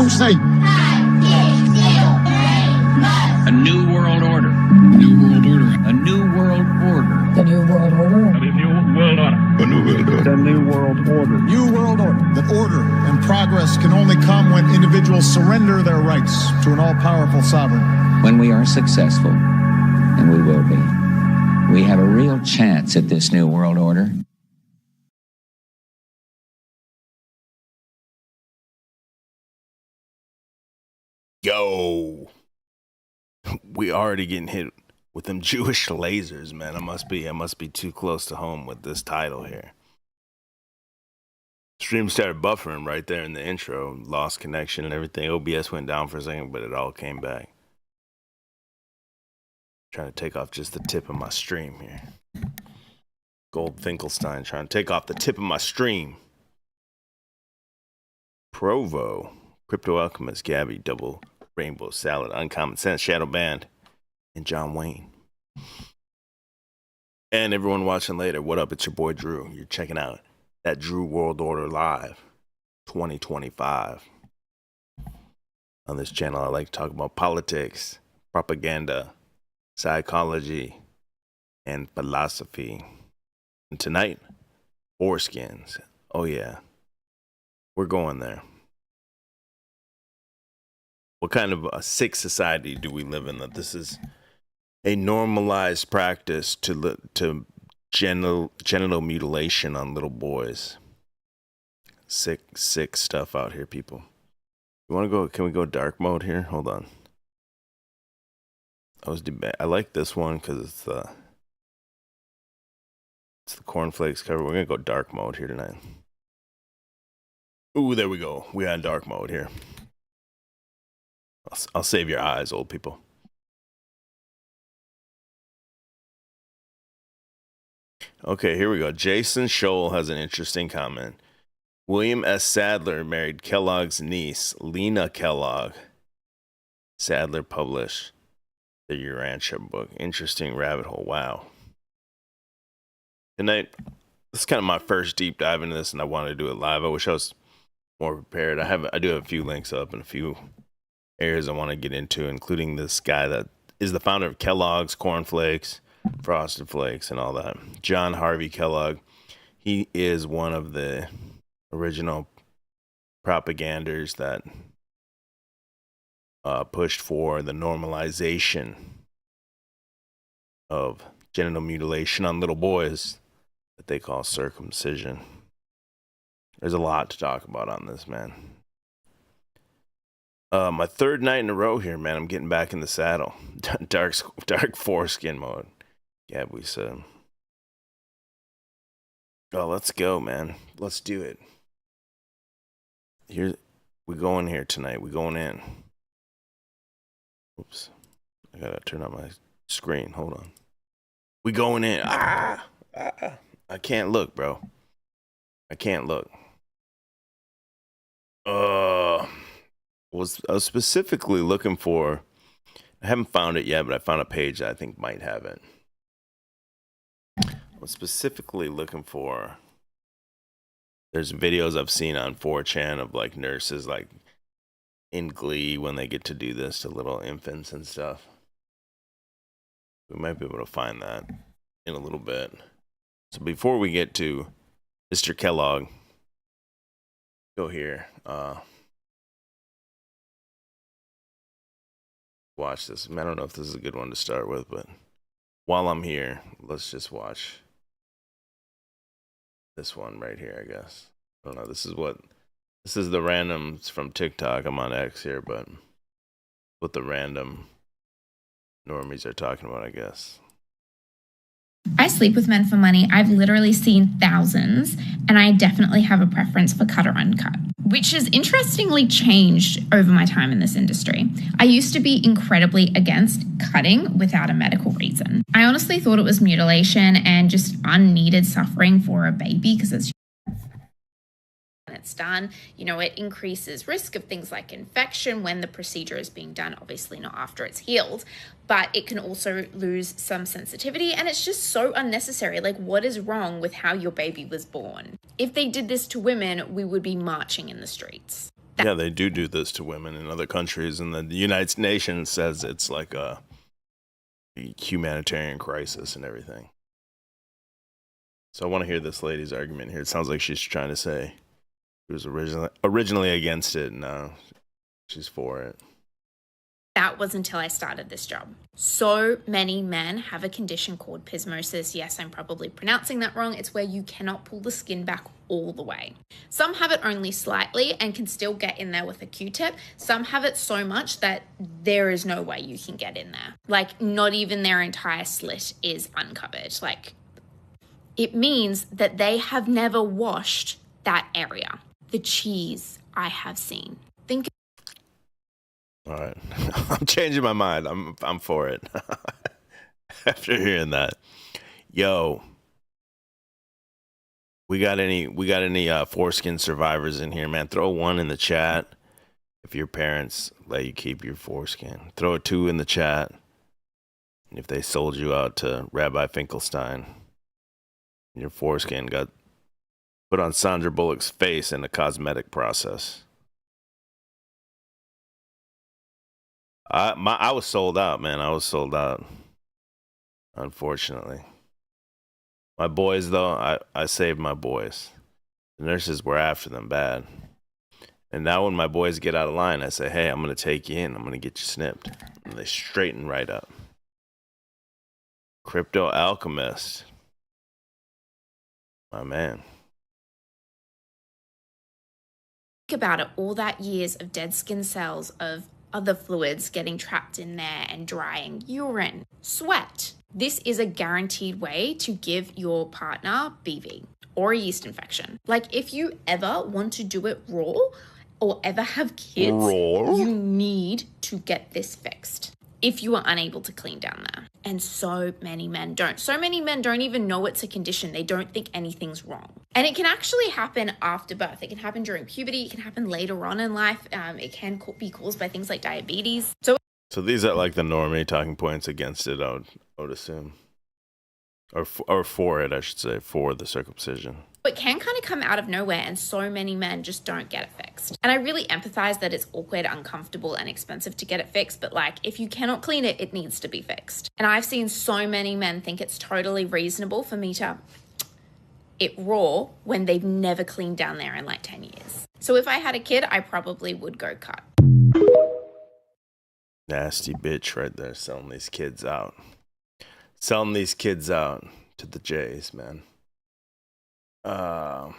you say? A new world order. New world order. A new world order. The new world order. A new world order. A new world order. The new world order. New world order. That order and progress can only come when individuals surrender their rights to an all-powerful sovereign. When we are successful, and we will be, we have a real chance at this new world order. Yo, we already getting hit with them Jewish lasers, man. I must be too close to home with this title here. Stream started buffering right there in the intro, lost connection and everything. OBS went down for a second, but it all came back. Trying to take off just the tip of my stream here. Gold Finkelstein trying to take off the tip of my stream. Provo, Crypto Alchemist, Gabby, Double Rainbow Salad, Uncommon Sense, Shadow Band, and John Wayne. And everyone watching later, what up? It's your boy Drew. You're checking out that Drew World Order Live 2025. On this channel, I like to talk about politics, propaganda, psychology, and philosophy. And tonight, foreskins. Oh yeah, we're going there. What kind of a sick society do we live in that this is a normalized practice to genital mutilation on little boys? Sick stuff out here, people. You want to go? Can we go dark mode here? Hold on. I like this one because it's the cornflakes cover. We're gonna go dark mode here tonight. Ooh, there we go. We are in dark mode here. I'll save your eyes, old people. Okay, here we go. Jason Scholl has an interesting comment. William S. Sadler married Kellogg's niece, Lena Kellogg. Sadler published the Urantia book. Interesting rabbit hole. Wow. Tonight, this is kind of my first deep dive into this, and I wanted to do it live. I wish I was more prepared. I do have a few links up and a few areas I want to get into, including this guy that is the founder of Kellogg's, Corn Flakes, Frosted Flakes, and all that. John Harvey Kellogg. He is one of the original propaganders that pushed for the normalization of genital mutilation on little boys that they call circumcision. There's a lot to talk about on this, man. My third night in a row here, man. I'm getting back in the saddle. dark foreskin mode. Yeah, we said. Oh, let's go, man. Let's do it. We going here tonight. We going in. Oops. I gotta turn on my screen. Hold on. We going in. I can't look, bro. I can't look. I was specifically looking for, I haven't found it yet, but I found a page that I think might have it. I was specifically looking for, there's videos I've seen on 4chan of like nurses like in glee when they get to do this to little infants and stuff. We might be able to find that in a little bit. So before we get to Mr. Kellogg, go here. Watch this. I don't know if this is a good one to start with, but while I'm here, let's just watch this one right here, I guess. I don't know. This is the randoms from TikTok. I'm on X here, but what the random normies are talking about, I guess. I sleep with men for money. I've literally seen thousands, and I definitely have a preference for cut or uncut, which has interestingly changed over my time in this industry. I used to be incredibly against cutting without a medical reason. I honestly thought it was mutilation and just unneeded suffering for a baby because it's it's done, it increases risk of things like infection when the procedure is being done, obviously not after it's healed, but it can also lose some sensitivity, and it's just so unnecessary. Like, what is wrong with how your baby was born? If they did this to women, we would be marching in the streets. Yeah, they do this to women in other countries, and the United Nations says it's like a humanitarian crisis and everything. So I want to hear this lady's argument here. It sounds like she's trying to say she was originally against it, and now she's for it. That was until I started this job. So many men have a condition called pismosis. Yes, I'm probably pronouncing that wrong. It's where you cannot pull the skin back all the way. Some have it only slightly and can still get in there with a Q-tip. Some have it so much that there is no way you can get in there. Like, not even their entire slit is uncovered. Like, it means that they have never washed that area. The cheese I have seen. Think. All right, I'm changing my mind. I'm for it. After hearing that, yo, we got any foreskin survivors in here, man? Throw one in the chat if your parents let you keep your foreskin. Throw a 2 in the chat if they sold you out to Rabbi Finkelstein. Your foreskin got put on Sandra Bullock's face in a cosmetic process. I was sold out, man. I was sold out, unfortunately. My boys, though, I saved my boys. The nurses were after them bad. And now when my boys get out of line, I say, hey, I'm going to take you in. I'm going to get you snipped. And they straighten right up. Crypto Alchemist. My man. Think about it, all that years of dead skin cells, of other fluids getting trapped in there and drying, urine, sweat. This is a guaranteed way to give your partner BV or a yeast infection. Like, if you ever want to do it raw or ever have kids, you need to get this fixed if you are unable to clean down there. And so many men don't. So many men don't even know it's a condition. They don't think anything's wrong. And it can actually happen after birth. It can happen during puberty. It can happen later on in life. It can be caused by things like diabetes. So these are like the normie talking points against it, I would assume. Or for it, I should say, for the circumcision. It can kind of come out of nowhere, and so many men just don't get it fixed. And I really empathize that it's awkward, uncomfortable, and expensive to get it fixed, but like, if you cannot clean it, it needs to be fixed. And I've seen so many men think it's totally reasonable for me to it raw when they've never cleaned down there in like 10 years. So if I had a kid, I probably would go cut. Nasty bitch right there, selling these kids out. Selling these kids out to the Jays, man. Go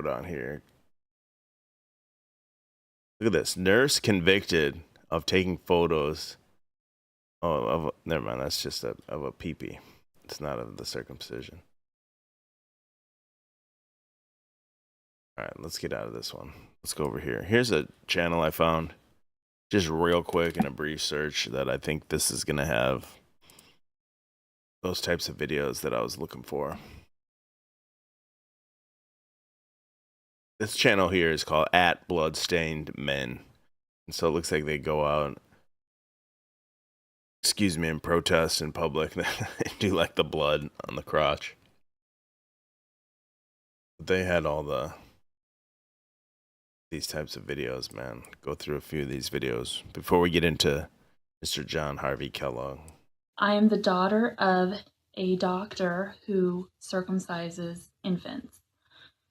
down here. Look at this. Nurse convicted of taking photos. Never mind. That's just of a pee-pee. It's not of the circumcision. All right, let's get out of this one. Let's go over here. Here's a channel I found just real quick in a brief search that I think this is going to have those types of videos that I was looking for. This channel here is called @bloodstainedmen. And so it looks like they go out, and protest in public. They do like the blood on the crotch. But they had all these types of videos, man. Go through a few of these videos before we get into Mr. John Harvey Kellogg. I am the daughter of a doctor who circumcises infants.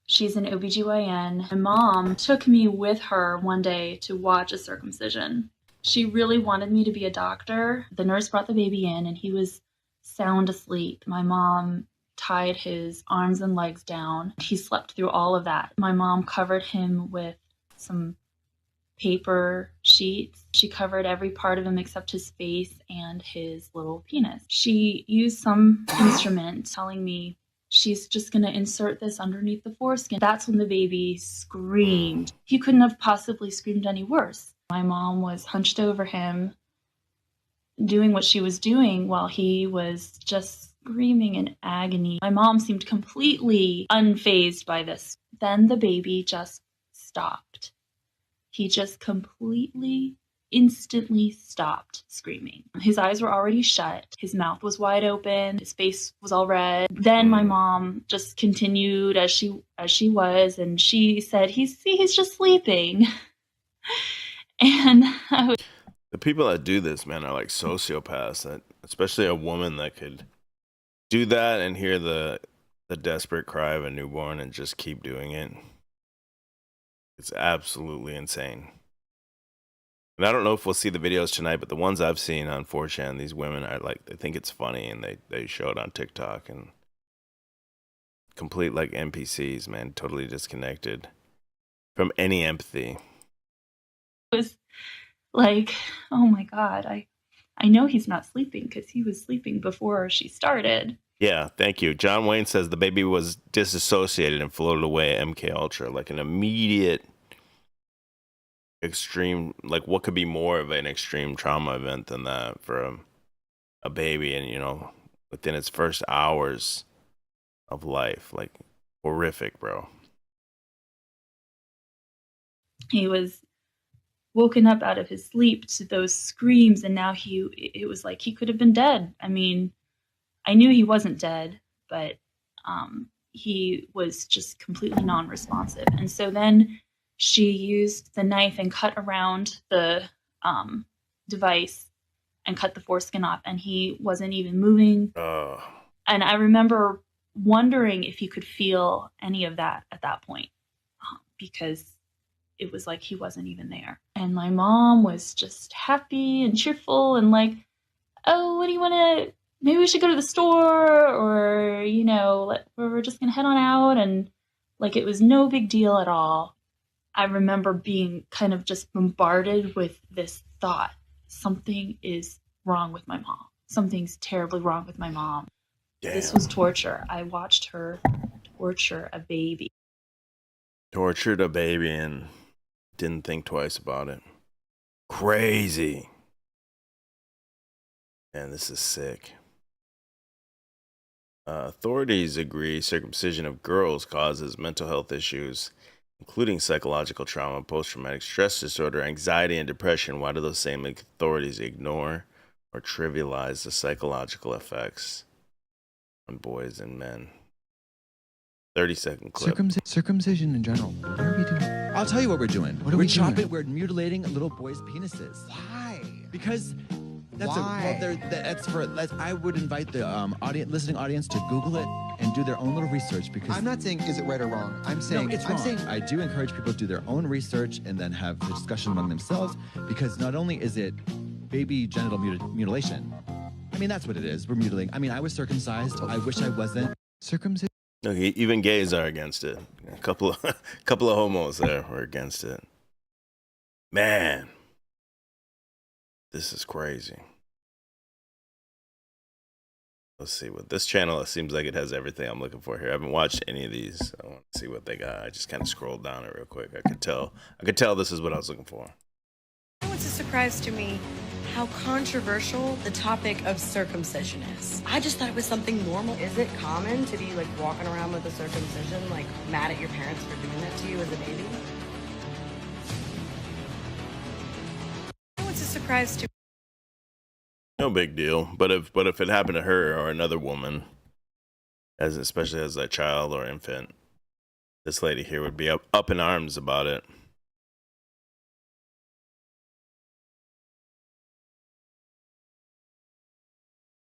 She's an OBGYN. My mom took me with her one day to watch a circumcision. She really wanted me to be a doctor. The nurse brought the baby in and he was sound asleep. My mom tied his arms and legs down. He slept through all of that. My mom covered him with some paper sheets. She covered every part of him except his face and his little penis. She used some instrument telling me she's just going to insert this underneath the foreskin. That's when the baby screamed. He couldn't have possibly screamed any worse. My mom was hunched over him, doing what she was doing while he was just screaming in agony. My mom seemed completely unfazed by this. Then the baby just stopped. He just completely instantly stopped screaming. His eyes were already shut. His mouth was wide open. His face was all red. Then my mom just continued as she was, and she said, he's just sleeping. And The people that do this, man, are like sociopaths. That, especially a woman that could do that and hear the desperate cry of a newborn and just keep doing it. It's absolutely insane. And I don't know if we'll see the videos tonight, but the ones I've seen on 4chan, these women are like, they think it's funny and they show it on TikTok, and complete like NPCs, man, totally disconnected from any empathy. it was like, oh my God, I know he's not sleeping because he was sleeping before she started. Yeah, thank you. John Wayne says the baby was disassociated and floated away at MK Ultra, like an immediate extreme, like what could be more of an extreme trauma event than that for a baby, and you know, within its first hours of life, like horrific, bro. He was woken up out of his sleep to those screams, and now it was like he could have been dead. I mean, I knew he wasn't dead, but he was just completely non-responsive. And so then she used the knife and cut around the device and cut the foreskin off, and he wasn't even moving. And I remember wondering if he could feel any of that at that point, because it was like he wasn't even there. And my mom was just happy and cheerful and like, oh, what do you want to, maybe we should go to the store, or, you know, we're just going to head on out. And like, it was no big deal at all. I remember being kind of just bombarded with this thought, something is wrong with my mom. Something's terribly wrong with my mom. Damn. This was torture. I watched her torture a baby. Tortured a baby and didn't think twice about it. Crazy. Man, this is sick. Authorities agree circumcision of girls causes mental health issues, including psychological trauma, post-traumatic stress disorder, anxiety, and depression. Why do those same authorities ignore or trivialize the psychological effects on boys and men? 30-second clip. Circumcision in general. What are we doing? I'll tell you what we're doing. What are we doing? We're mutilating little boys' penises. Why? Because that's I would invite the listening audience to Google it and do their own little research, because I'm not saying is it right or wrong. I'm saying it's wrong. I do encourage people to do their own research and then have the discussion among themselves, because not only is it baby genital mutilation. I mean, that's what it is. We're mutilating. I mean, I was circumcised. I wish I wasn't. Circumcision. Look, even gays are against it. A couple of homos there were against it. Man, this is crazy. Let's see what this channel, it seems like it has everything I'm looking for here. I haven't watched any of these. I want to see what they got. I just kind of scrolled down it real quick. I could tell this is what I was looking for. It's a surprise to me how controversial the topic of circumcision is. I just thought it was something normal. Is it common to be like walking around with a circumcision, like mad at your parents for doing that to you as a baby? It's a surprise to me. No big deal. But if it happened to her or another woman, especially as a child or infant, this lady here would be up in arms about it.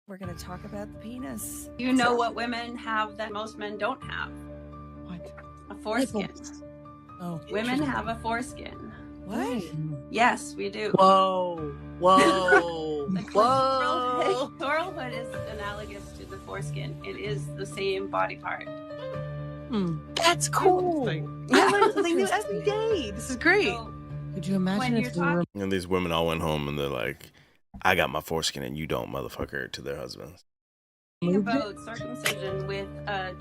We're going to talk about the penis. You know what women have that most men don't have? What? A foreskin. Oh, women have a foreskin. What? Yes, we do. Whoa. Whoa. Whoa. Coral hood is analogous to the foreskin. It is the same body part. That's cool. I learn something new every day. This is great. So, could you imagine if we were... And these women all went home and they're like, I got my foreskin and you don't, motherfucker, to their husbands. About circumcision with a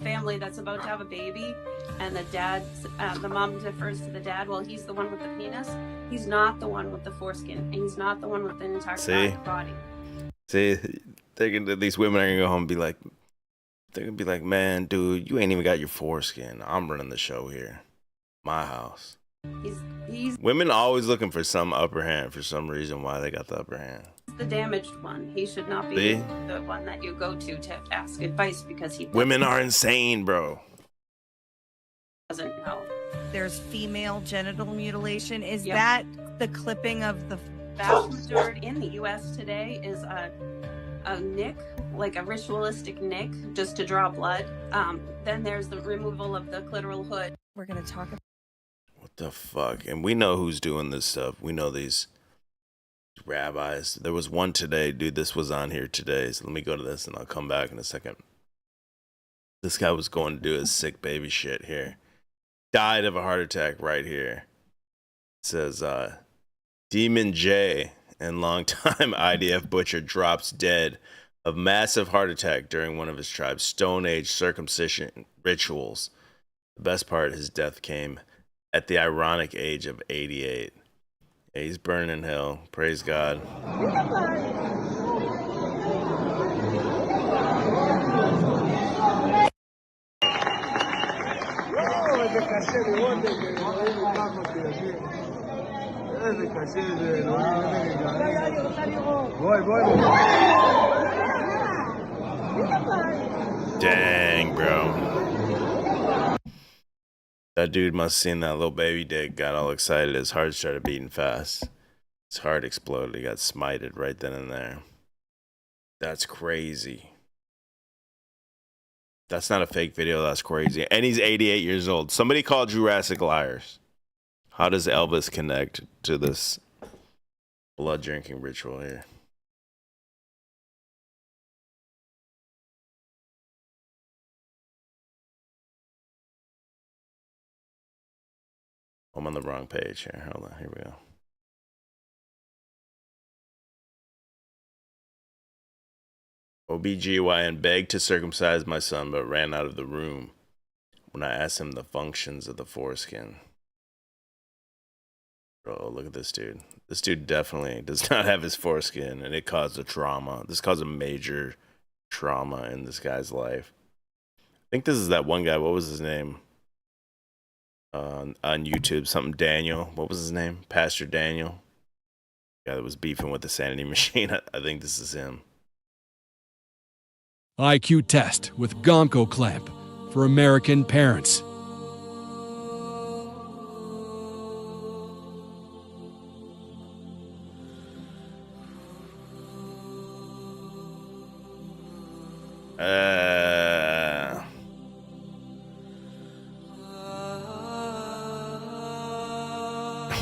family that's about to have a baby, and the mom defers to the dad. Well, he's the one with the penis. He's not the one with the foreskin, and he's not the one with the entire body. See, these women are gonna go home and be like, they're gonna be like, man, dude, you ain't even got your foreskin. I'm running the show here, my house. He's Women always looking for some upper hand for some reason. Why they got the upper hand? the damaged one. He should not be See? the one that you go to ask advice because he Women are insane, bro. doesn't know. There's female genital mutilation. Is Yep. that the clipping of the Vast majority in the U.S. today is a nick, like a ritualistic nick, just to draw blood. Then there's the removal of the clitoral hood. We're going to talk about. What the fuck? And we know who's doing this stuff. We know these rabbis. There was one today, dude. This was on here today. So let me go to this and I'll come back in a second. This guy was going to do his sick baby shit here. Died of a heart attack right here. It says, Demon J and longtime IDF butcher drops dead of massive heart attack during one of his tribe's Stone Age circumcision rituals. The best part, his death came at the ironic age of 88. Yeah, he's burning in hell. Praise God. Dang, bro. That dude must have seen that little baby dick, got all excited. His heart started beating fast. His heart exploded. He got smited right then and there. That's crazy. That's not a fake video. That's crazy. And he's 88 years old. Somebody called Jurassic liars. How does Elvis connect to this blood drinking ritual here? I'm on the wrong page here. Hold on. Here we go. OBGYN begged to circumcise my son, but ran out of the room when I asked him the functions of the foreskin. Oh, look at this dude. This dude definitely does not have his foreskin, and it caused a trauma. This caused a major trauma in this guy's life. I think this is that one guy. What was his name? On YouTube, something Daniel. What was his name? Pastor Daniel. Guy that was beefing with the sanity machine. I think this is him. IQ test with Gomco clamp for American parents.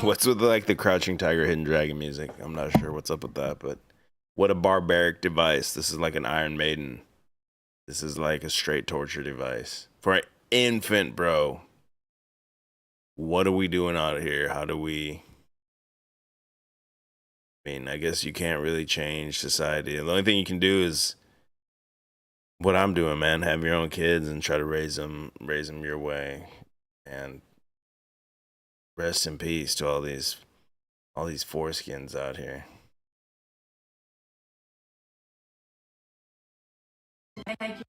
What's with like the Crouching Tiger, Hidden Dragon music? I'm not sure what's up with that, but what a barbaric device. This is like an Iron Maiden. This is like a straight torture device for an infant, bro. What are we doing out here? How do we... I mean, I guess you can't really change society. The only thing you can do is what I'm doing, man. Have your own kids and try to raise them your way. And rest in peace to all these foreskins out here.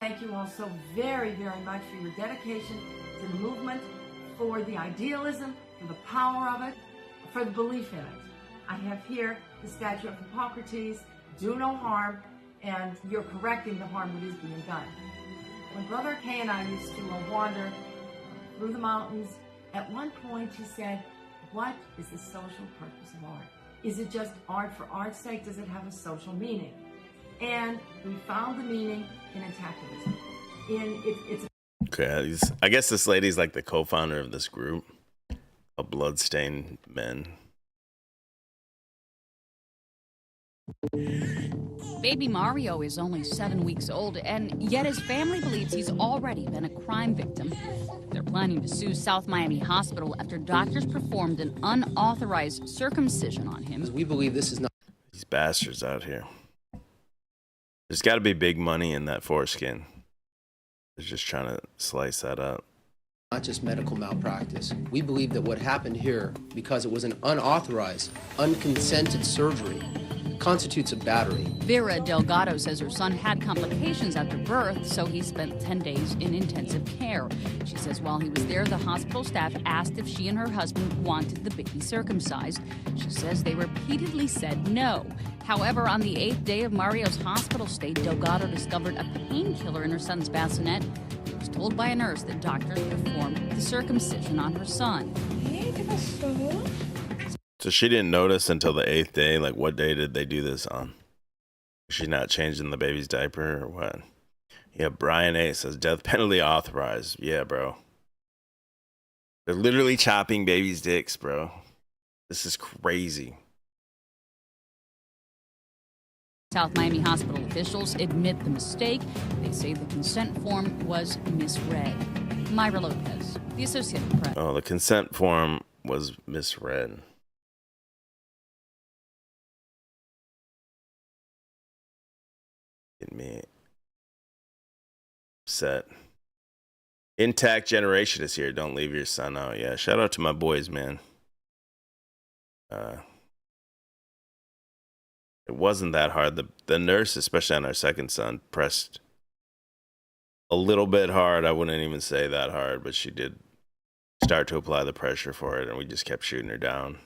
Thank you all so very, very much for your dedication to the movement, for the idealism, for the power of it, for the belief in it. I have here the statue of Hippocrates, do no harm, and you're correcting the harm that is being done. When Brother Kay and I used to wander through the mountains, at one point he said, what is the social purpose of art? Is it just art for art's sake? Does it have a social meaning? And we found the meaning in intactivism. Okay, I guess this lady's like the co-founder of this group, of Bloodstained Men. Baby Mario is only 7 weeks old, and yet his family believes he's already been a crime victim. They're planning to sue South Miami Hospital after doctors performed an unauthorized circumcision on him. We believe this is not... These bastards out here. There's got to be big money in that foreskin. They're just trying to slice that up. Not just medical malpractice. We believe that what happened here, because it was an unauthorized, unconsented surgery, constitutes a battery. Vera Delgado says her son had complications after birth, so he spent 10 days in intensive care. She says while he was there, the hospital staff asked if she and her husband wanted the baby circumcised. She says they repeatedly said no. However, on the 8th day of Mario's hospital stay, Delgado discovered a painkiller in her son's bassinet. She was told by a nurse that doctors performed the circumcision on her son. So she didn't notice until the 8th day. Like, what day did they do this on? Was she not changing the baby's diaper or what? Yeah, Brian A says death penalty authorized. Yeah, bro. They're literally chopping babies' dicks, bro. This is crazy. South Miami Hospital officials admit the mistake. They say the consent form was misread. Myra Lopez, The Associated Press. Oh, the consent form was misread. Get me upset. Intact Generation is here. Don't leave your son out. Yeah, shout out to my boys, man. It wasn't that hard. The nurse, especially on our second son, pressed a little bit hard. I wouldn't even say that hard, but she did start to apply the pressure for it, and we just kept shooting her down.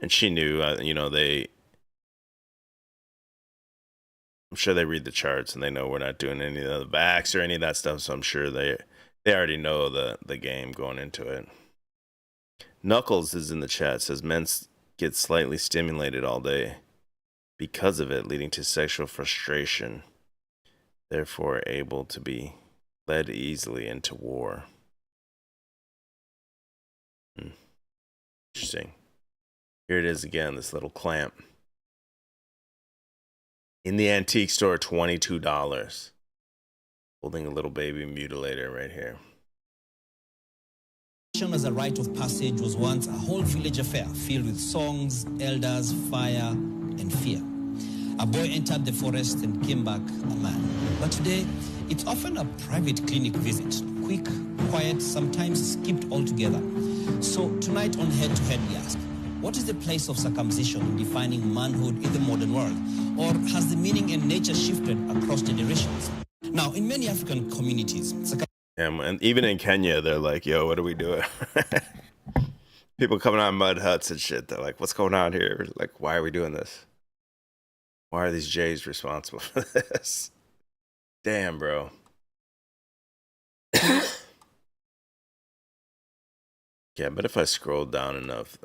And she knew, I'm sure they read the charts and they know we're not doing any of the backs or any of that stuff, so I'm sure they already know the game going into it. Knuckles is in the chat, says men get slightly stimulated all day because of it, leading to sexual frustration, therefore able to be led easily into war. Interesting. Here it is again, this little clamp. In the antique store, $22. Holding a little baby mutilator right here. As a rite of passage was once a whole village affair filled with songs, elders, fire, and fear. A boy entered the forest and came back a man. But today, it's often a private clinic visit. Quick, quiet, sometimes skipped altogether. So tonight on Head to Head we ask, what is the place of circumcision in defining manhood in the modern world? Or has the meaning and nature shifted across generations? Now, in many African communities, and even in Kenya, they're like, yo, what are we doing? People coming out of mud huts and shit. They're like, what's going on here? Like, why are we doing this? Why are these Jays responsible for this? Damn, bro. Yeah, but if I scroll down enough.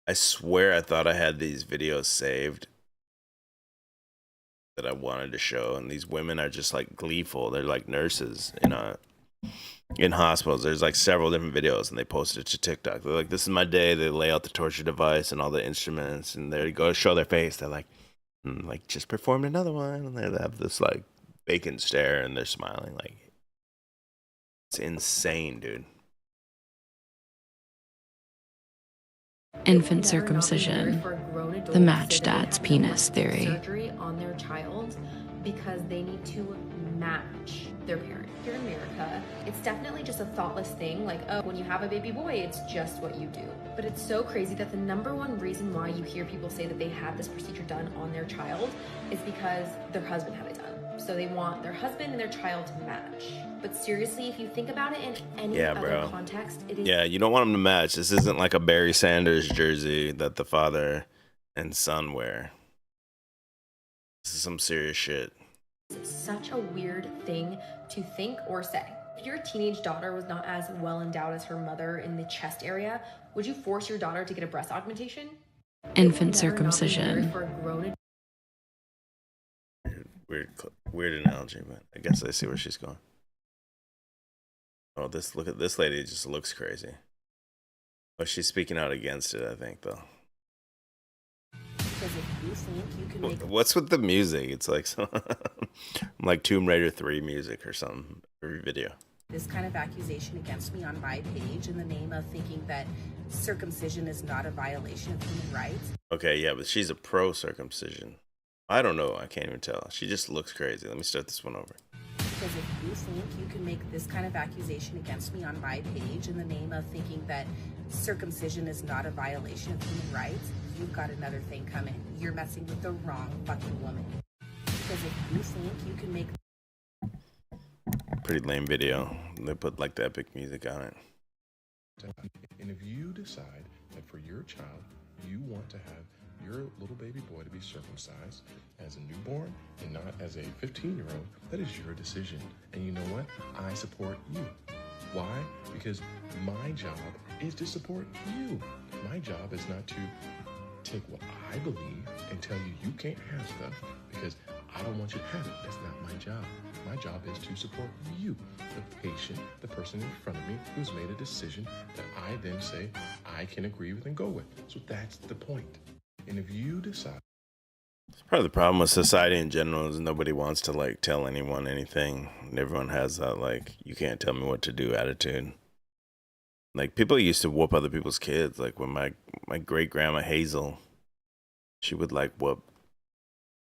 I swear I thought I had these videos saved that I wanted to show, and these women are just like gleeful. They're like nurses, in hospitals. There's like several different videos, and they posted it to TikTok. They're like, this is my day. They lay out the torture device and all the instruments, and they go show their face. They're like, just performed another one, and they have this like vacant stare, and they're smiling. Like, it's insane, dude. Infant circumcision, the match dad's penis theory. Surgery on their child because they need to match their parent. Here in America, it's definitely just a thoughtless thing, like, oh, when you have a baby boy, it's just what you do. But it's so crazy that the #1 reason why you hear people say that they had this procedure done on their child is because their husband had it done. So they want their husband and their child to match. But seriously, if you think about it in any other context, it is... Yeah, you don't want them to match. This isn't like a Barry Sanders jersey that the father and son wear. This is some serious shit. It's such a weird thing to think or say. If your teenage daughter was not as well endowed as her mother in the chest area, would you force your daughter to get a breast augmentation? Infant circumcision. Weird analogy, but I guess I see where she's going. Oh, look at this lady. Just looks crazy. But she's speaking out against it, I think, though. Because if you think you can make... What's with the music? It's like like Tomb Raider 3 music or something. Every video. This kind of accusation against me on my page in the name of thinking that circumcision is not a violation of human rights. Okay, yeah, but she's a pro-circumcision. I don't know. I can't even tell. She just looks crazy. Let me start this one over. Because if you think you can make this kind of accusation against me on my page in the name of thinking that circumcision is not a violation of human rights, you've got another thing coming. You're messing with the wrong fucking woman. Because if you think you can make... Pretty lame video. They put like the epic music on it. And if you decide that for your child, you want to have your little baby boy to be circumcised as a newborn and not as a 15-year-old, that is your decision. And you know what? I support you. Why? Because my job is to support you. My job is not to take what I believe and tell you you can't have stuff because I don't want you to have it. That's not my job. My job is to support you, the patient, the person in front of me who's made a decision that I then say I can agree with and go with. So that's the point. And if you decide... Part of the problem with society in general is nobody wants to like tell anyone anything. And everyone has that like, you can't tell me what to do attitude. Like people used to whoop other people's kids. Like when my great grandma Hazel, she would like whoop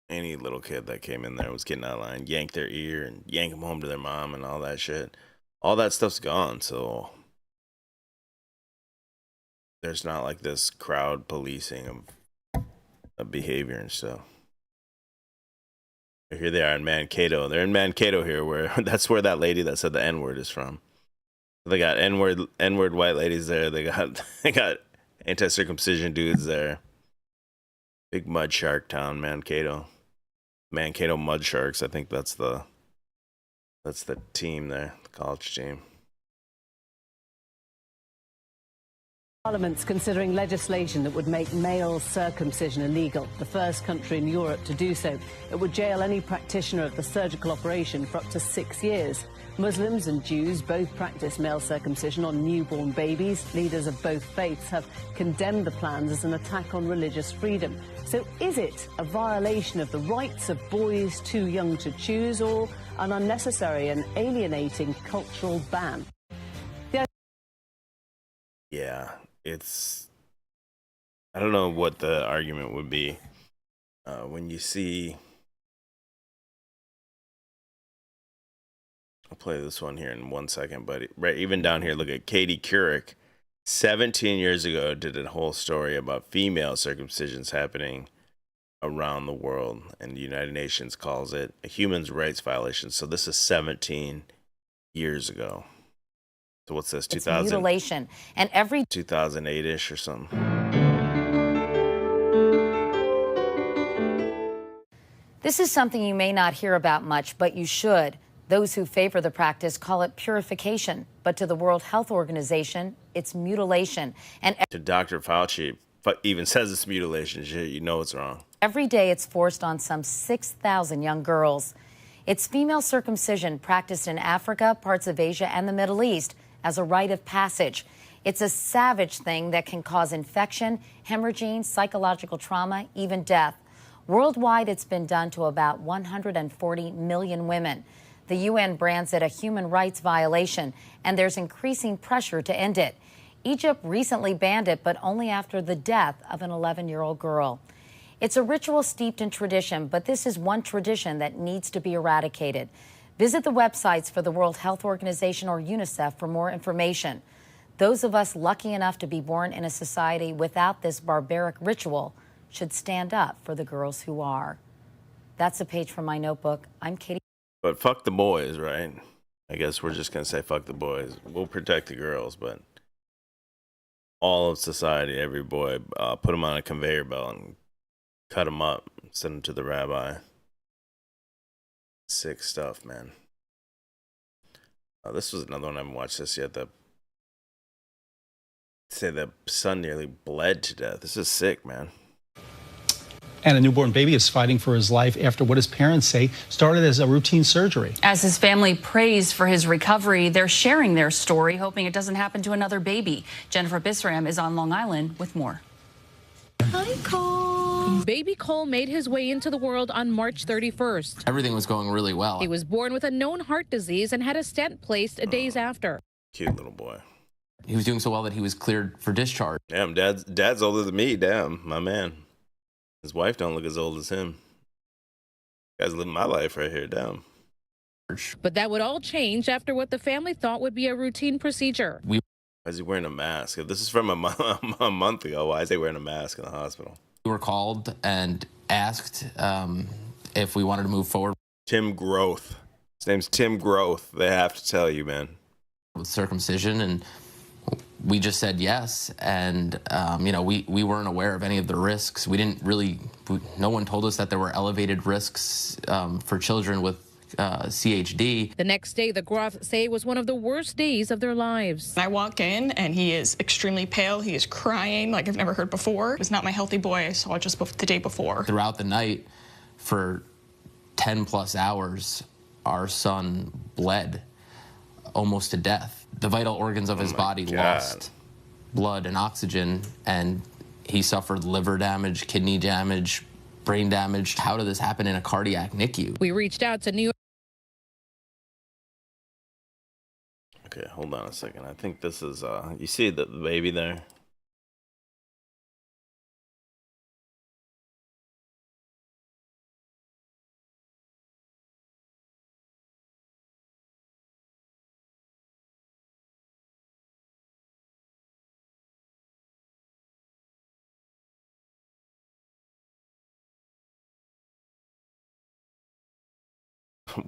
any little kid that came in there, was getting out of line, yank their ear and yank them home to their mom and all that shit. All that stuff's gone. So there's not like this crowd policing of behavior and stuff. Here they are in Mankato. They're in Mankato here, where that's where that lady that said the N-word is from. They got N-word white ladies there. They got anti-circumcision dudes there. Big mud shark town, Mankato. Mankato Mud Sharks. I think that's the team there, the college team. Parliament's considering legislation that would make male circumcision illegal, the first country in Europe to do so. It would jail any practitioner of the surgical operation for up to 6 years. Muslims and Jews both practice male circumcision on newborn babies. Leaders of both faiths have condemned the plans as an attack on religious freedom. So is it a violation of the rights of boys too young to choose, or an unnecessary and alienating cultural ban? Yeah, it's... I don't know what the argument would be when you see... I'll play this one here in 1 second, but right, even down here, look at Katie Couric. 17 years ago, did a whole story about female circumcisions happening around the world, and the United Nations calls it a human rights violation. So this is 17 years ago. So what's this? 2000 mutilation, and every 2008-ish or something. This is something you may not hear about much, but you should. Those who favor the practice call it purification, but to the World Health Organization, it's mutilation. And to Dr. Fauci, even says it's mutilation, shit, you know it's wrong. Every day it's forced on some 6,000 young girls. It's female circumcision practiced in Africa, parts of Asia, and the Middle East as a rite of passage. It's a savage thing that can cause infection, hemorrhaging, psychological trauma, even death. Worldwide, it's been done to about 140 million women. The UN brands it a human rights violation, and there's increasing pressure to end it. Egypt recently banned it, but only after the death of an 11-year-old girl. It's a ritual steeped in tradition, but this is one tradition that needs to be eradicated. Visit the websites for the World Health Organization or UNICEF for more information. Those of us lucky enough to be born in a society without this barbaric ritual should stand up for the girls who are. That's a page from my notebook. I'm Katie. But fuck the boys, right? I guess we're just going to say fuck the boys. We'll protect the girls, but all of society, every boy, put them on a conveyor belt and cut them up, send them to the rabbi. Sick stuff, man. This was another one. I haven't watched this yet. Say the son nearly bled to death. This is sick, man. And a newborn baby is fighting for his life after what his parents say started as a routine surgery. As his family prays for his recovery, they're sharing their story, hoping it doesn't happen to another baby. Jennifer Bisram is on Long Island with more. Hi, Cole. Baby Cole made his way into the world on March 31st. Everything was going really well. He was born with a known heart disease and had a stent placed days after. Cute little boy. He was doing so well that he was cleared for discharge. Damn, dad's older than me. Damn, my man. His wife don't look as old as him. Guy's living my life right here. Damn. But that would all change after what the family thought would be a routine procedure. Why is he wearing a mask? If this is from a month ago, why is he wearing a mask in the hospital? We were called and asked if we wanted to move forward. Tim Groth. His name's Tim Groth. They have to tell you, man. With circumcision, and we just said yes. And, we weren't aware of any of the risks. No one told us that there were elevated risks for children with CHD. The next day, the Groths say was one of the worst days of their lives. I walk in and he is extremely pale. He is crying like I've never heard before. It was not my healthy boy I saw just the day before. Throughout the night, for 10 plus hours, our son bled almost to death. The vital organs of his body lost blood and oxygen, and he suffered liver damage, kidney damage, brain damage. How did this happen in a cardiac NICU? We reached out to New York. Okay, hold on a second. I think this is, you see the baby there?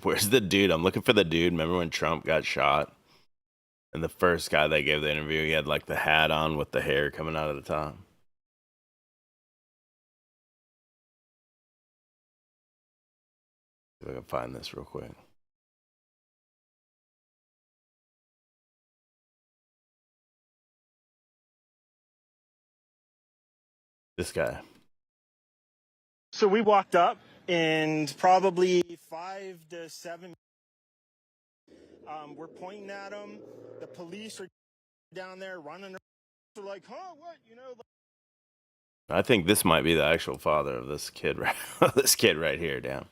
Where's the dude? I'm looking for the dude. Remember when Trump got shot? And the first guy that gave the interview, he had like the hat on with the hair coming out of the top. See if I can find this real quick. This guy. So we walked up, and probably 5 to 7. We're pointing at them. The police are down there running. They're like, "Huh, what?" I think this might be the actual father of this kid, right? This kid right here. Damn. What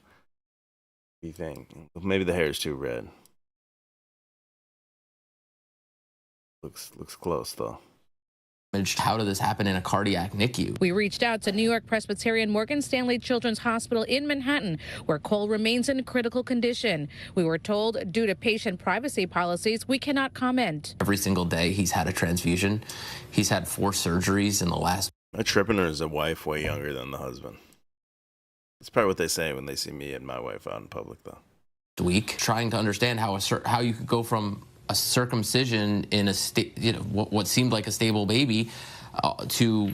do you think? Maybe the hair is too red. Looks close though. How did this happen in a cardiac NICU? We reached out to New York Presbyterian Morgan Stanley Children's Hospital in Manhattan, where Cole remains in critical condition. We were told, due to patient privacy policies, we cannot comment. Every single day he's had a transfusion. He's had 4 surgeries in the last. My tripping is a wife way younger than the husband. That's probably what they say when they see me and my wife out in public, though. Week trying to understand how you could go from a circumcision in what seemed like a stable baby to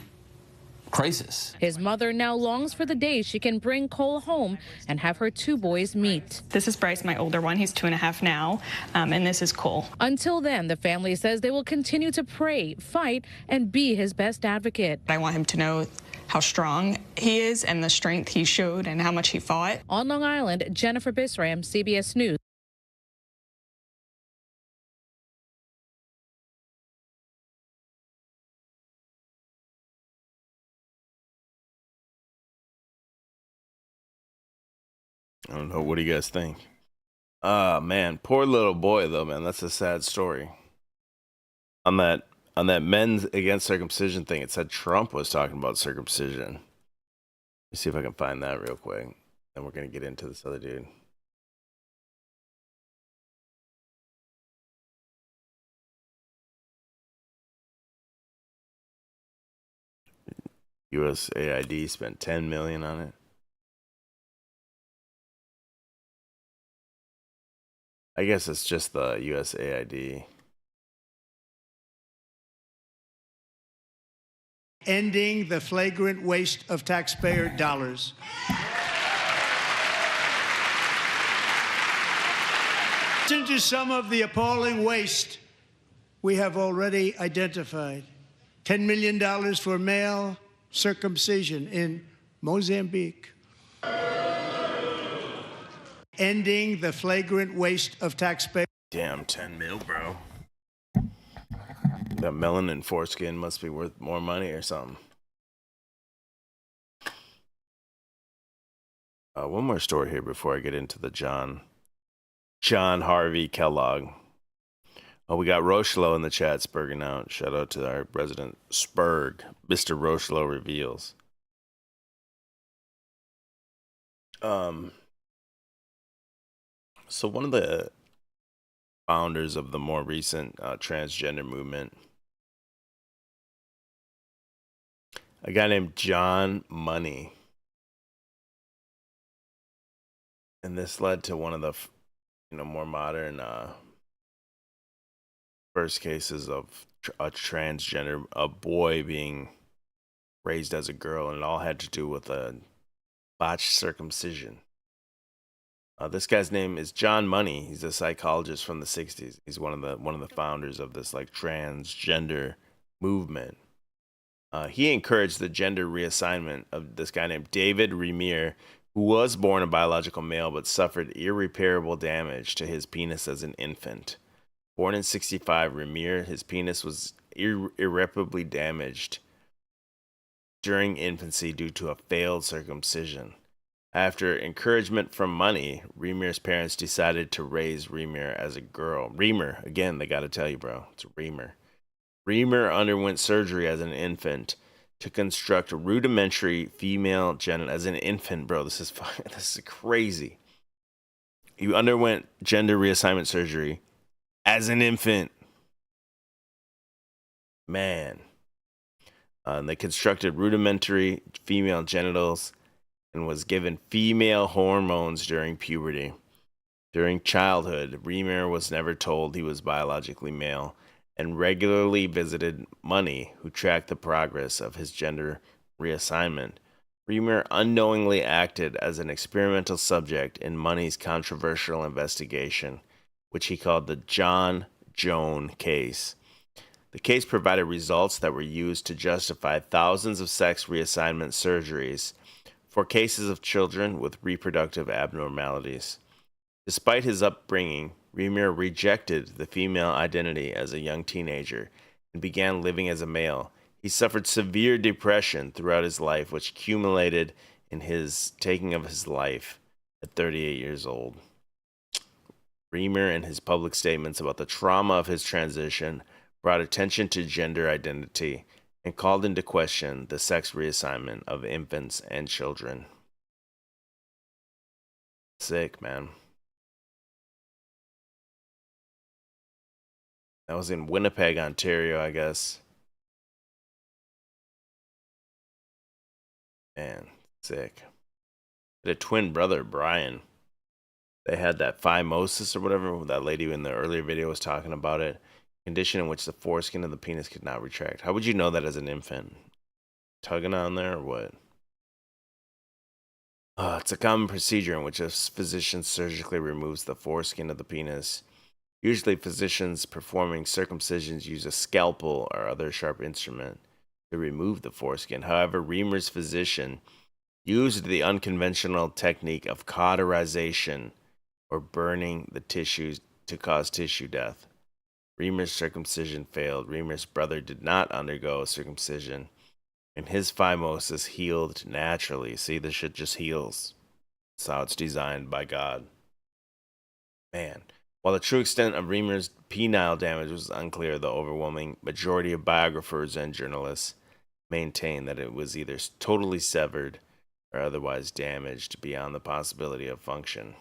crisis. His mother now longs for the day she can bring Cole home and have her 2 boys meet. This is Bryce, my older one. He's 2.5 now, and this is Cole. Until then, the family says they will continue to pray, fight, and be his best advocate. I want him to know how strong he is and the strength he showed and how much he fought. On Long Island, Jennifer Bisram, CBS News. I don't know. What do you guys think? Man, poor little boy though, man. That's a sad story. On that men's against circumcision thing, it said Trump was talking about circumcision. Let me see if I can find that real quick. Then we're gonna get into this other dude. USAID spent $10 million on it. I guess it's just the USAID. Ending the flagrant waste of taxpayer dollars. Listen to some of the appalling waste we have already identified. $10 million for male circumcision in Mozambique. Ending the flagrant waste of taxpayer. Damn, 10 mil, bro. That melanin foreskin must be worth more money or something. One more story here before I get into the John Harvey Kellogg. Oh, we got Rochelo in the chat, spurging out. Shout out to our resident Spurg. Mr. Rochelo reveals. So one of the founders of the more recent transgender movement, a guy named John Money, and this led to one of the more modern first cases of a boy being raised as a girl, and it all had to do with a botched circumcision. This guy's name is John Money. He's a psychologist from the 60s. He's one of the founders of this like transgender movement. He encouraged the gender reassignment of this guy named David Remir, who was born a biological male but suffered irreparable damage to his penis as an infant. Born in 1965, Remir, his penis was irreparably damaged during infancy due to a failed circumcision. After encouragement from Money, Remir's parents decided to raise Remir as a girl. Remer, again, they got to tell you, bro, it's Remer. Remer underwent surgery as an infant to construct a rudimentary female genital. As an infant, bro, this is crazy. He underwent gender reassignment surgery as an infant. Man. And they constructed rudimentary female genitals and was given female hormones during puberty. During childhood, Remer was never told he was biologically male and regularly visited Money, who tracked the progress of his gender reassignment. Remer unknowingly acted as an experimental subject in Money's controversial investigation, which he called the John Joan case. The case provided results that were used to justify thousands of sex reassignment surgeries for cases of children with reproductive abnormalities. Despite his upbringing, Remer rejected the female identity as a young teenager and began living as a male. He suffered severe depression throughout his life, which culminated in his taking of his life at 38 years old. Remer, in his public statements about the trauma of his transition, brought attention to gender identity and called into question the sex reassignment of infants and children. Sick, man. That was in Winnipeg, Ontario, I guess. Man, sick. Had a twin brother, Brian. They had that phimosis or whatever. That lady in the earlier video was talking about it. Condition in which the foreskin of the penis could not retract. How would you know that as an infant? Tugging on there or what? It's a common procedure in which a physician surgically removes the foreskin of the penis. Usually physicians performing circumcisions use a scalpel or other sharp instrument to remove the foreskin. However, Remer's physician used the unconventional technique of cauterization or burning the tissues to cause tissue death. Remer's circumcision failed. Remer's brother did not undergo circumcision, and his phimosis healed naturally. See, this shit just heals. That's how it's designed by God. Man. While the true extent of Remer's penile damage was unclear, the overwhelming majority of biographers and journalists maintained that it was either totally severed or otherwise damaged beyond the possibility of function.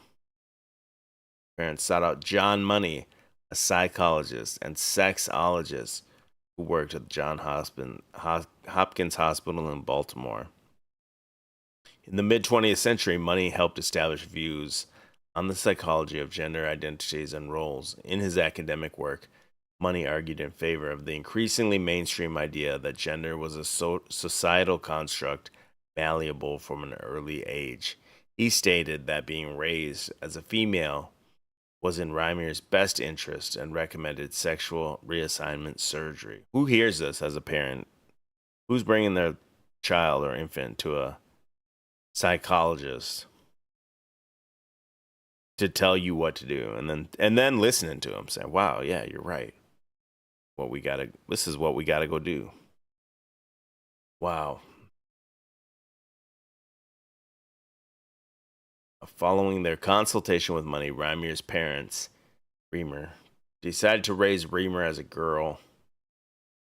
Parents sought out John Money, a psychologist and sexologist who worked at Johns Hopkins Hospital in Baltimore. In the mid-20th century, Money helped establish views on the psychology of gender identities and roles. In his academic work, Money argued in favor of the increasingly mainstream idea that gender was a societal construct malleable from an early age. He stated that being raised as a female was in Remer's best interest and recommended sexual reassignment surgery. Who hears this as a parent? Who's bringing their child or infant to a psychologist to tell you what to do, and then listening to him saying, "Wow, yeah, you're right. This is what we gotta go do." Wow. Following their consultation with Money, Remer's parents, Remer, decided to raise Remer as a girl.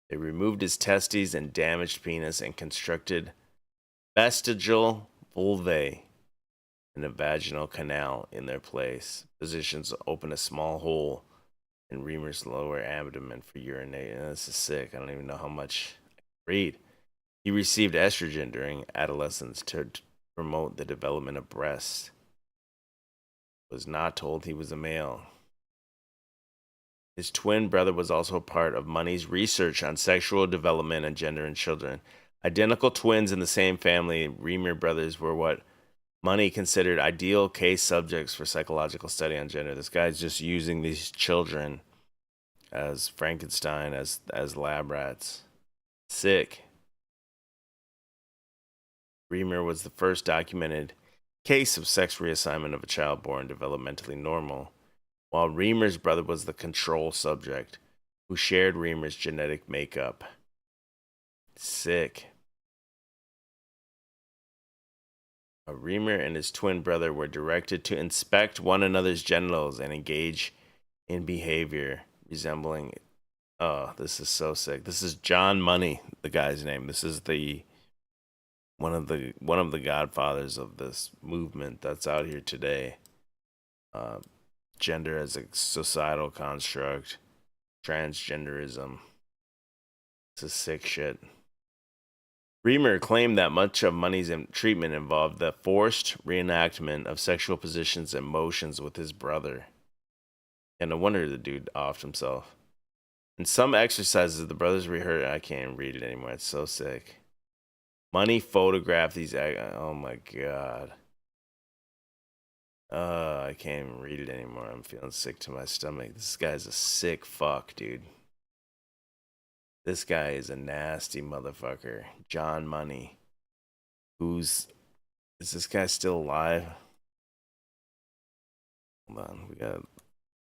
They removed his testes and damaged penis and constructed vestigial vulvae and a vaginal canal in their place. Physicians open a small hole in Reamer's lower abdomen for urinating. This is sick. I don't even know how much I can read. He received estrogen during adolescence to promote the development of breasts. Was not told he was a male. His twin brother was also part of Money's research on sexual development and gender in children. Identical twins in the same family, Reamer brothers were what Money considered ideal case subjects for psychological study on gender. This guy's just using these children as Frankenstein, as lab rats. Sick. Reamer was the first documented case of sex reassignment of a child born developmentally normal, while Reamer's brother was the control subject who shared Reamer's genetic makeup. Sick. Reamer and his twin brother were directed to inspect one another's genitals and engage in behavior resembling. Oh, this is so sick. This is John Money, the guy's name. This is one of the godfathers of this movement that's out here today. Gender as a societal construct, transgenderism. This is sick shit. Reamer claimed that much of Money's treatment involved the forced reenactment of sexual positions and motions with his brother. And no wonder the dude offed himself. In some exercises, the brothers rehearsed. I can't even read it anymore. It's so sick. Money photographed these. Oh my god. I can't even read it anymore. I'm feeling sick to my stomach. This guy's a sick fuck, dude. This guy is a nasty motherfucker. John Money. Is this guy still alive? Hold on, what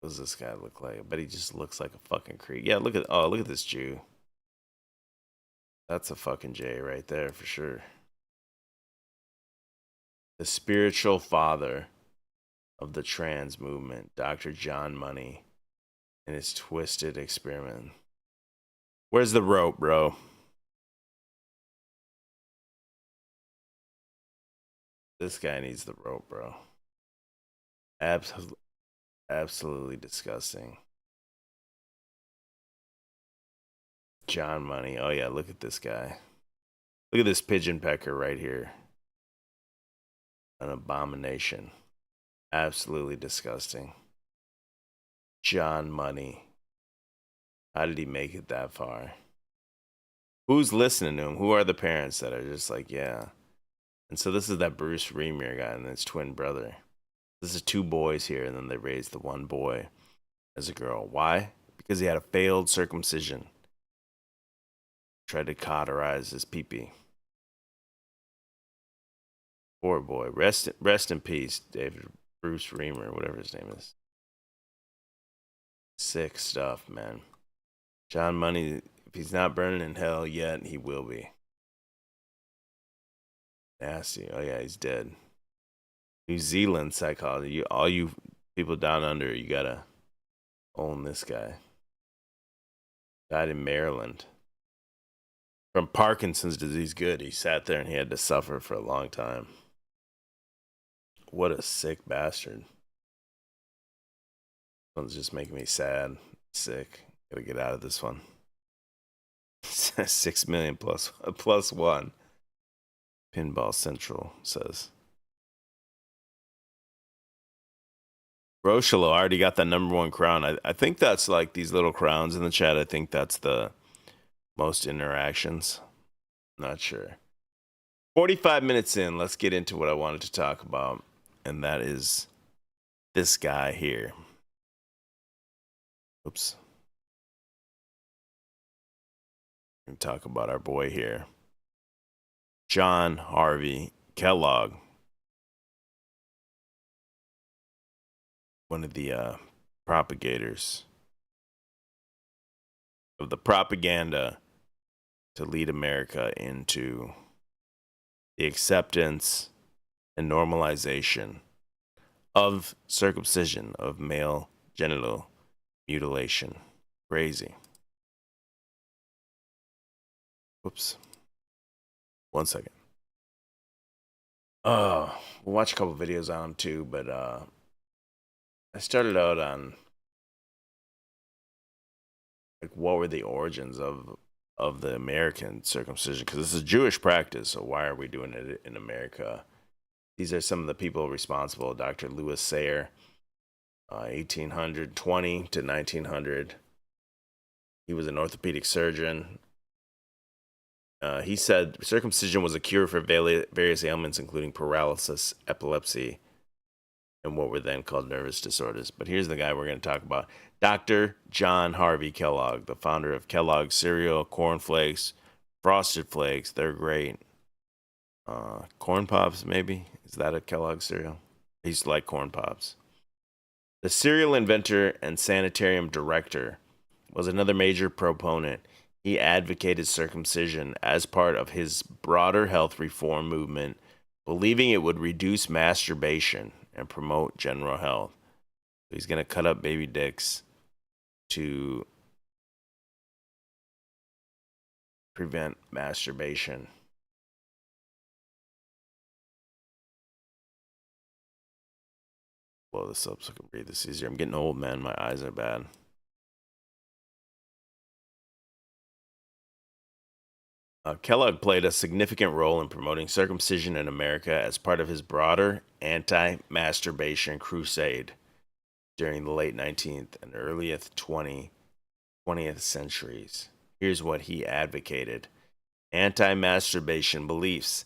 does this guy look like? I bet he just looks like a fucking creep. Yeah, look at this Jew. That's a fucking J right there for sure. The spiritual father of the trans movement, Dr. John Money, and his twisted experiment. Where's the rope, bro? This guy needs the rope, bro. Absolutely disgusting. John Money. Oh yeah, look at this guy. Look at this pigeon pecker right here. An abomination. Absolutely disgusting. John Money. How did he make it that far? Who's listening to him? Who are the parents that are just like, yeah? And so this is that Bruce Reamer guy and his twin brother. This is two boys here, and then they raised the one boy as a girl. Why? Because he had a failed circumcision. Tried to cauterize his pee-pee. Poor boy. Rest in peace, David Bruce Reamer, whatever his name is. Sick stuff, man. John Money, if he's not burning in hell yet, he will be. Nasty. Oh yeah, he's dead. New Zealand psychology. All you people down under, you gotta own this guy. Died in Maryland. From Parkinson's disease. Good. He sat there and he had to suffer for a long time. What a sick bastard. This one's just making me sad. Sick. Gotta get out of this one. 6 million plus one. Pinball Central says. Rochelo already got that #1 crown. I think that's like these little crowns in the chat. I think that's the most interactions. Not sure. 45 minutes in, let's get into what I wanted to talk about. And that is this guy here. Oops. And talk about our boy here. John Harvey Kellogg. One of the propagators of the propaganda to lead America into the acceptance and normalization of circumcision, of male genital mutilation. Crazy. Whoops. 1 second. We'll watch a couple videos on him too, but I started out on like what were the origins of the American circumcision, because this is Jewish practice, so why are we doing it in America? These are some of the people responsible. Dr. Louis Sayre, 1820 to 1900. He was an orthopedic surgeon. He said circumcision was a cure for various ailments, including paralysis, epilepsy, and what were then called nervous disorders. But here's the guy we're going to talk about. Dr. John Harvey Kellogg, the founder of Kellogg cereal, Corn Flakes, Frosted Flakes. They're great. Corn Pops, maybe? Is that a Kellogg cereal? I used to like Corn Pops. The cereal inventor and sanitarium director was another major proponent. He advocated circumcision as part of his broader health reform movement, believing it would reduce masturbation and promote general health. So he's going to cut up baby dicks to prevent masturbation. Blow this up so I can breathe this easier. I'm getting old, man. My eyes are bad. Kellogg played a significant role in promoting circumcision in America as part of his broader anti-masturbation crusade during the late 19th and early 20th centuries. Here's what he advocated. Anti-masturbation beliefs.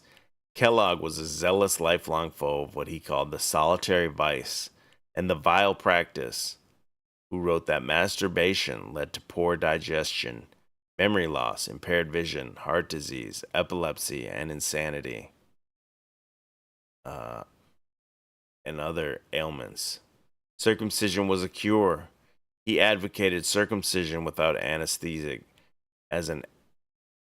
Kellogg was a zealous lifelong foe of what he called the solitary vice and the vile practice, who wrote that masturbation led to poor digestion, memory loss, impaired vision, heart disease, epilepsy, and insanity, and other ailments. Circumcision was a cure. He advocated circumcision without anesthetic as an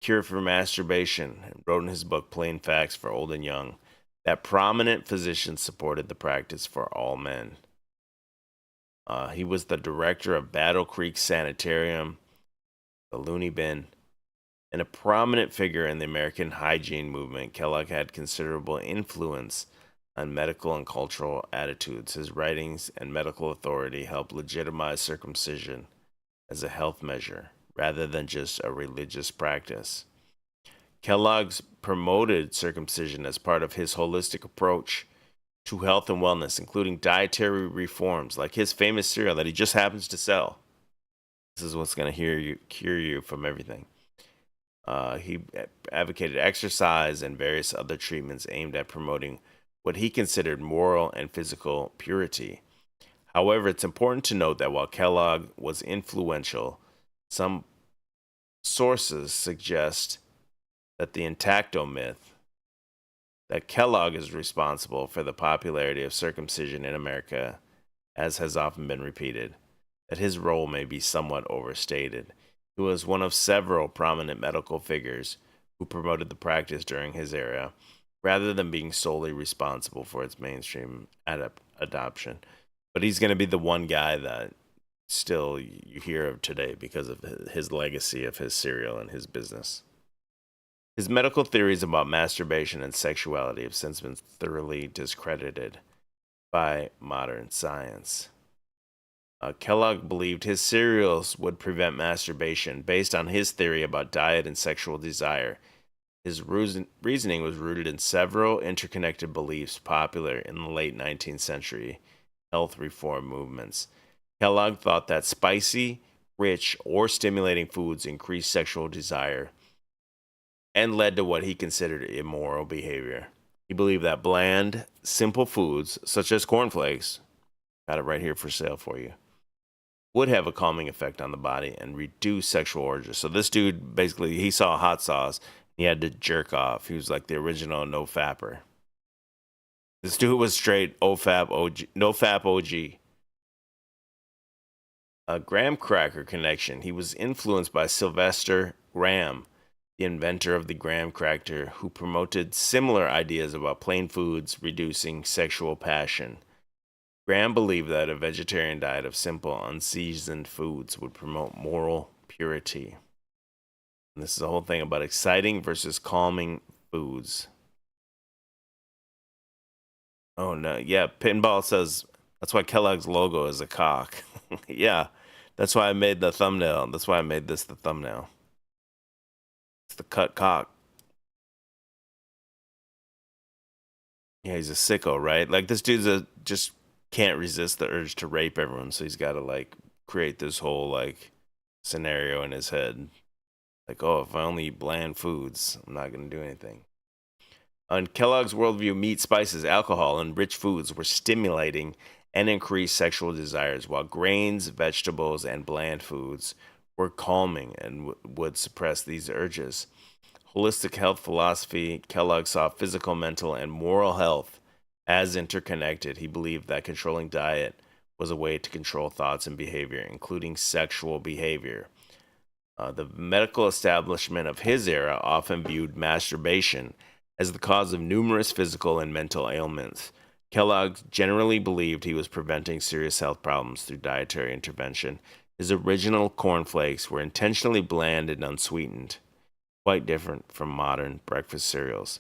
cure for masturbation, and wrote in his book Plain Facts for Old and Young that prominent physicians supported the practice for all men. He was the director of Battle Creek Sanitarium, the Looney Bin, and a prominent figure in the American hygiene movement. Kellogg had considerable influence on medical and cultural attitudes. His writings and medical authority helped legitimize circumcision as a health measure rather than just a religious practice. Kellogg's promoted circumcision as part of his holistic approach to health and wellness, including dietary reforms like his famous cereal that he just happens to sell. This is what's going to cure you from everything. He advocated exercise and various other treatments aimed at promoting what he considered moral and physical purity. However, it's important to note that while Kellogg was influential, some sources suggest that the intacto myth that Kellogg is responsible for the popularity of circumcision in America, as has often been repeated, that his role may be somewhat overstated. He was one of several prominent medical figures who promoted the practice during his era, rather than being solely responsible for its mainstream adoption. But he's going to be the one guy that still you hear of today because of his legacy of his cereal and his business. His medical theories about masturbation and sexuality have since been thoroughly discredited by modern science. Kellogg believed his cereals would prevent masturbation based on his theory about diet and sexual desire. His reasoning was rooted in several interconnected beliefs popular in the late 19th century health reform movements. Kellogg thought that spicy, rich, or stimulating foods increased sexual desire and led to what he considered immoral behavior. He believed that bland, simple foods, such as cornflakes, got it right here for sale for you, would have a calming effect on the body and reduce sexual urges. So this dude, basically, he saw hot sauce, he had to jerk off. He was like the original no-fapper. This dude was straight OFAP OG, no-fap OG. A graham cracker connection. He was influenced by Sylvester Graham, the inventor of the graham cracker, who promoted similar ideas about plain foods reducing sexual passion. Graham believed that a vegetarian diet of simple, unseasoned foods would promote moral purity. And this is the whole thing about exciting versus calming foods. Oh no, yeah. Pinball says that's why Kellogg's logo is a cock. Yeah, that's why I made the thumbnail. That's why I made this the thumbnail. It's the cut cock. Yeah, he's a sicko, right? Like this dude's just can't resist the urge to rape everyone, so he's got to like create this whole like scenario in his head. Like, oh, if I only eat bland foods, I'm not gonna do anything. On Kellogg's worldview, meat, spices, alcohol, and rich foods were stimulating and increased sexual desires, while grains, vegetables, and bland foods were calming and would suppress these urges. Holistic health philosophy, Kellogg saw physical, mental, and moral health as interconnected. He believed that controlling diet was a way to control thoughts and behavior, including sexual behavior. The medical establishment of his era often viewed masturbation as the cause of numerous physical and mental ailments. Kellogg generally believed he was preventing serious health problems through dietary intervention. His original cornflakes were intentionally bland and unsweetened, quite different from modern breakfast cereals.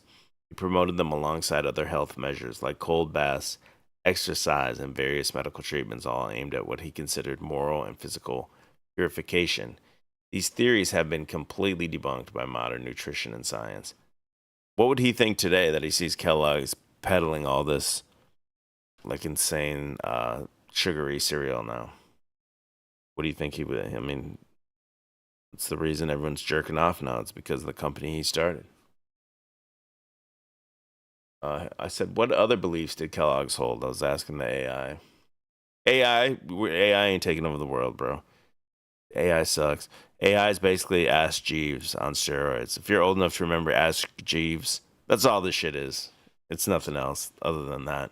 He promoted them alongside other health measures like cold baths, exercise, and various medical treatments, all aimed at what he considered moral and physical purification. These theories have been completely debunked by modern nutrition and science. What would he think today that he sees Kellogg's peddling all this like insane sugary cereal now? What do you think he would? I mean, it's the reason everyone's jerking off now. It's because of the company he started. I said, what other beliefs did Kellogg's hold? I was asking the AI. AI ain't taking over the world, bro. AI sucks. AI is basically Ask Jeeves on steroids. If you're old enough to remember Ask Jeeves, that's all this shit is. It's nothing else other than that.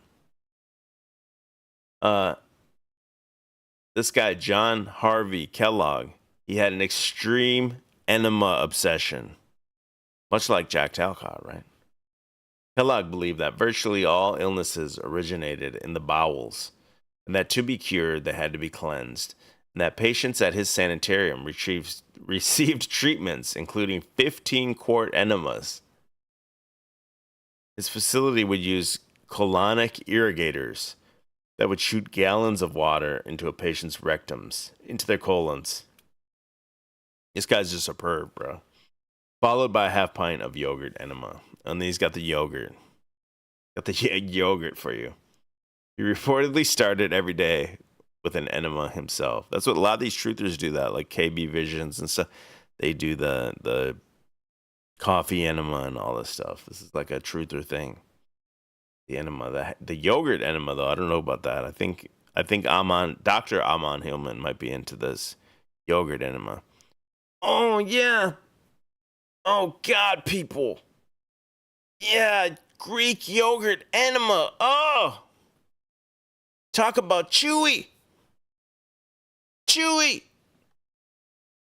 This guy, John Harvey Kellogg, he had an extreme enema obsession, much like Jack Talcott, right? Kellogg believed that virtually all illnesses originated in the bowels, and that to be cured, they had to be cleansed, and that patients at his sanitarium received treatments, including 15-quart enemas. His facility would use colonic irrigators that would shoot gallons of water into a patient's rectums, into their colons. This guy's just a perv, bro. Followed by a half pint of yogurt enema. And then he's got the yogurt. Got the yogurt for you. He reportedly started every day with an enema himself. That's what a lot of these truthers do, that, like KB Visions and stuff. They do the coffee enema and all this stuff. This is like a truther thing. The enema, the yogurt enema, though, I don't know about that. I think Dr. Amon Hillman might be into this yogurt enema. Oh yeah. Oh God, people. Yeah, Greek yogurt enema. Oh, talk about chewy. Chewy.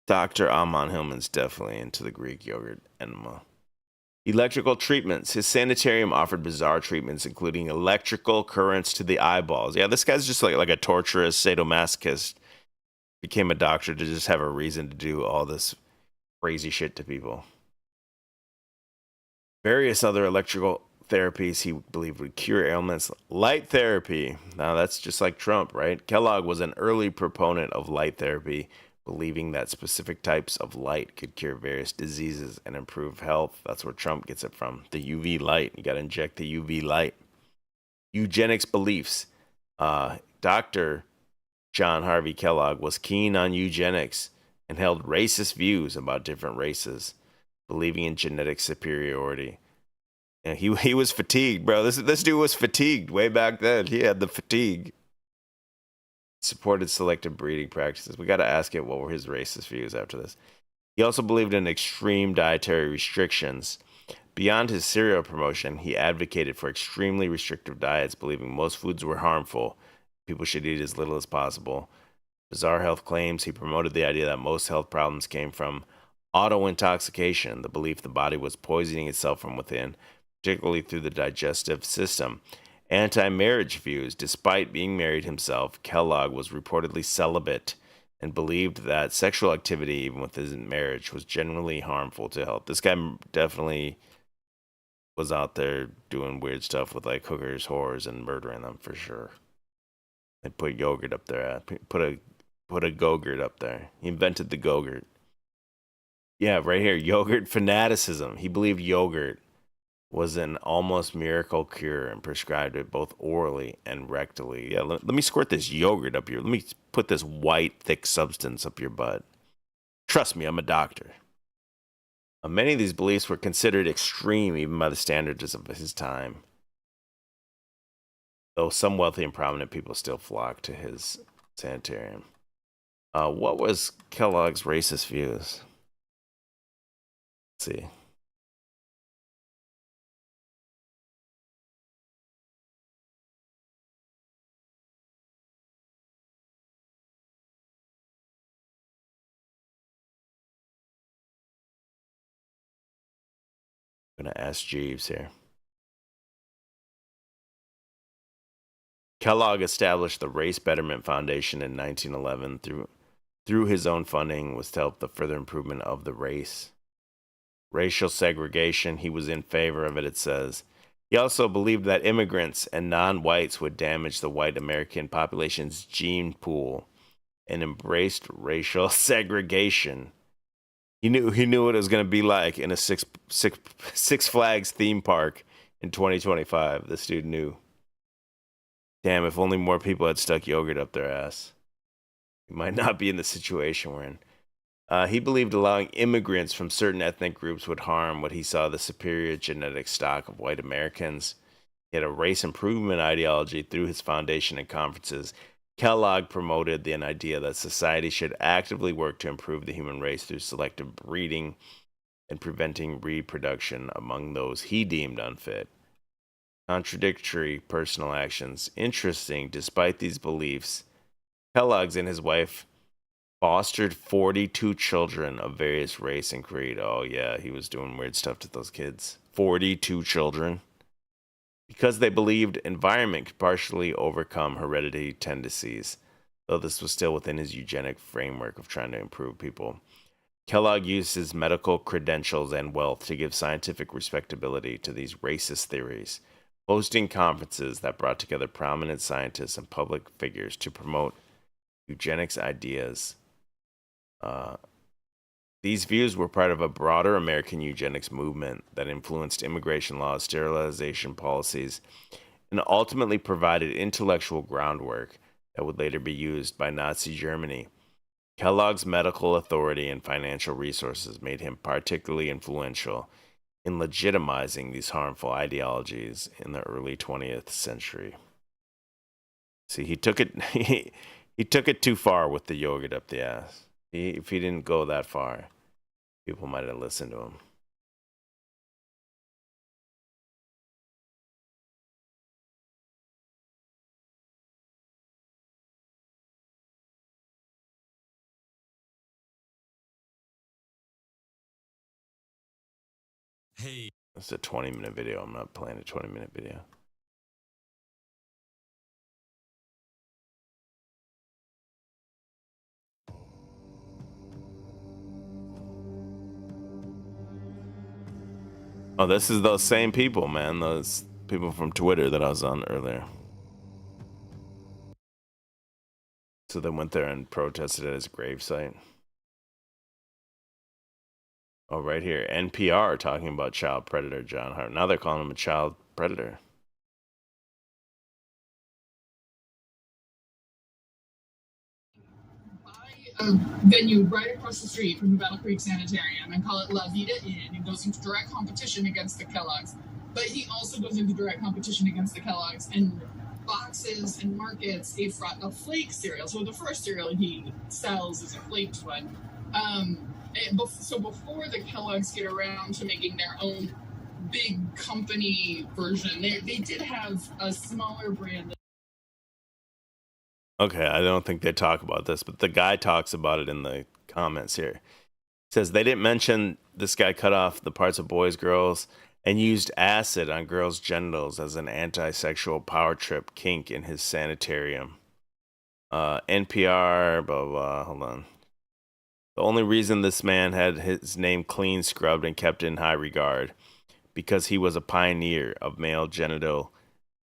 Dr. Amon Hillman's definitely into the Greek yogurt enema. Electrical treatments. His sanitarium offered bizarre treatments, including electrical currents to the eyeballs. Yeah, this guy's just like a torturous sadomasochist. Became a doctor to just have a reason to do all this crazy shit to people. Various other electrical therapies he believed would cure ailments. Light therapy. Now that's just like Trump, right? Kellogg was an early proponent of light therapy, believing that specific types of light could cure various diseases and improve health. That's where Trump gets it from. The UV light. You got to inject the UV light. Eugenics beliefs. Dr. John Harvey Kellogg was keen on eugenics and held racist views about different races, believing in genetic superiority. And he was fatigued, bro. This dude was fatigued way back then. He had the fatigue. Supported selective breeding practices. We got to ask him what were his racist views after this. He also believed in extreme dietary restrictions. Beyond his cereal promotion, he advocated for extremely restrictive diets, believing most foods were harmful. People should eat as little as possible. Bizarre health claims. He promoted the idea that most health problems came from auto-intoxication, the belief the body was poisoning itself from within, particularly through the digestive system. Anti-marriage views. Despite being married himself, Kellogg was reportedly celibate and believed that sexual activity, even within marriage, was generally harmful to health. This guy definitely was out there doing weird stuff with like hookers, whores, and murdering them for sure. They put yogurt up there. Put a Go-Gurt up there. He invented the Go-Gurt. Yeah, right here, yogurt fanaticism. He believed yogurt was an almost miracle cure and prescribed it both orally and rectally. Yeah, let me squirt this yogurt up your. Let me put this white, thick substance up your butt. Trust me, I'm a doctor. Many of these beliefs were considered extreme even by the standards of his time, though some wealthy and prominent people still flocked to his sanitarium. What was Kellogg's racist views? Let's see. I'm going to ask Jeeves here. Kellogg established the Race Betterment Foundation in 1911 through his own funding was to help the further improvement of the race. Racial segregation, he was in favor of it, it says. He also believed that immigrants and non-whites would damage the white American population's gene pool and embraced racial segregation. He knew what it was going to be like in a Six Flags theme park in 2025. This dude knew. Damn, if only more people had stuck yogurt up their ass. We might not be in the situation we're in. He believed allowing immigrants from certain ethnic groups would harm what he saw the superior genetic stock of white Americans. He had a race improvement ideology through his foundation and conferences. Kellogg promoted the idea that society should actively work to improve the human race through selective breeding and preventing reproduction among those he deemed unfit. Contradictory personal actions. Interesting, despite these beliefs, Kellogg's and his wife fostered 42 children of various race and creed. Oh yeah, he was doing weird stuff to those kids. 42 children. Because they believed environment could partially overcome heredity tendencies, though this was still within his eugenic framework of trying to improve people. Kellogg used his medical credentials and wealth to give scientific respectability to these racist theories, hosting conferences that brought together prominent scientists and public figures to promote eugenics ideas. These views were part of a broader American eugenics movement that influenced immigration laws, sterilization policies, and ultimately provided intellectual groundwork that would later be used by Nazi Germany. Kellogg's medical authority and financial resources made him particularly influential in legitimizing these harmful ideologies in the early 20th century. See, he took it he took it too far with the yogurt up the ass. If he didn't go that far, people might have listened to him. Hey. It's a 20-minute video. I'm not playing a 20-minute video. Oh, this is those same people, man. Those people from Twitter that I was on earlier. So they went there and protested at his gravesite. Oh, right here. NPR talking about child predator John Hart. Now they're calling him a child predator. A venue right across the street from the Battle Creek Sanitarium and call it La Vida Inn and goes into direct competition against the Kellogg's. But he also goes into direct competition against the Kellogg's and boxes and markets a flake cereal. So the first cereal he sells is a flaked one. So before the Kellogg's get around to making their own big company version, they did have a smaller brand. Okay, I don't think they talk about this, but the guy talks about it in the comments here. He says they didn't mention this guy cut off the parts of boys, girls, and used acid on girls' genitals as an anti-sexual power trip kink in his sanitarium. NPR, blah, blah, blah, hold on. The only reason this man had his name clean scrubbed and kept in high regard because he was a pioneer of male genital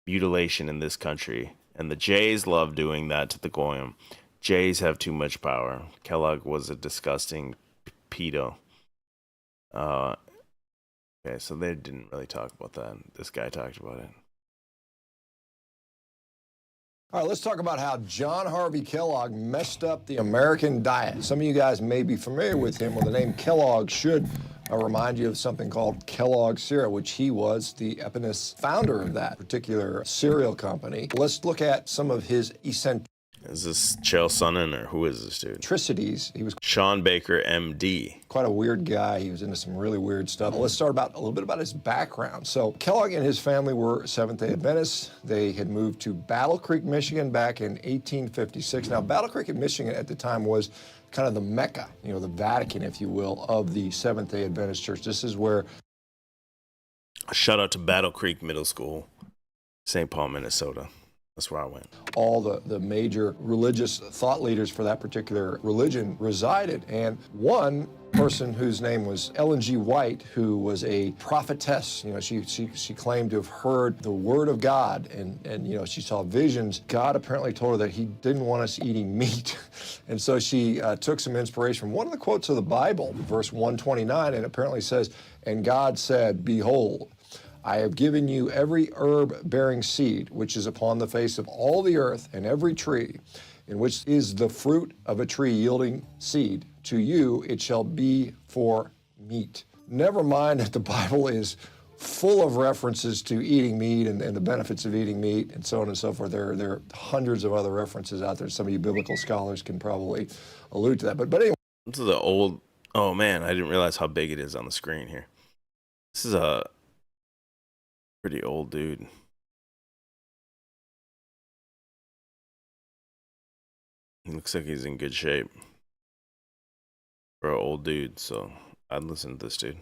mutilation in this country. And the Jays love doing that to the Goyim. Jays have too much power. Kellogg was a disgusting pedo. Okay, so they didn't really talk about that. This guy talked about it. All right, let's talk about how John Harvey Kellogg messed up the American diet. Some of you guys may be familiar with him. Well, the name Kellogg should remind you of something called Kellogg cereal, which he was the eponymous founder of that particular cereal company. Let's look at some of his eccentricities. Is this Chael Sonnen, or who is this dude? He was Sean Baker, MD. Quite a weird guy. He was into some really weird stuff. Let's start a little bit about his background. So Kellogg and his family were Seventh-day Adventists. They had moved to Battle Creek, Michigan back in 1856. Now, Battle Creek, Michigan at the time was kind of the Mecca, the Vatican, if you will, of the Seventh-day Adventist Church. This is where... Shout out to Battle Creek Middle School, St. Paul, Minnesota. That's where I went. All the major religious thought leaders for that particular religion resided. And one person whose name was Ellen G. White, who was a prophetess, she claimed to have heard the word of God, and she saw visions. God apparently told her that he didn't want us eating meat. And so she took some inspiration from one of the quotes of the Bible, verse 129, and it apparently says, "And God said, Behold, I have given you every herb-bearing seed which is upon the face of all the earth, and every tree in which is the fruit of a tree yielding seed. To you it shall be for meat." Never mind that the Bible is full of references to eating meat and the benefits of eating meat and so on and so forth. There are hundreds of other references out there. Some of you biblical scholars can probably allude to that. But anyway. This is the old... Oh, man, I didn't realize how big it is on the screen here. This is a pretty old dude. He looks like he's in good shape for an old dude, so I'd listen to this dude.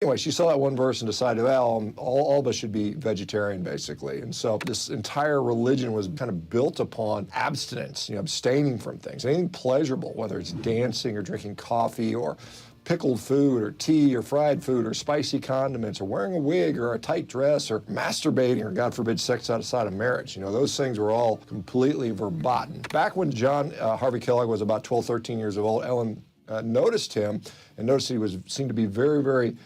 Anyway, she saw that one verse and decided, well, all of us should be vegetarian, basically. And so this entire religion was kind of built upon abstinence, abstaining from things, anything pleasurable, whether it's dancing or drinking coffee or pickled food or tea or fried food or spicy condiments or wearing a wig or a tight dress or masturbating or, God forbid, sex outside of marriage. Those things were all completely verboten. Back when John Harvey Kellogg was about 12, 13 years old, Ellen noticed him and noticed he seemed to be very, very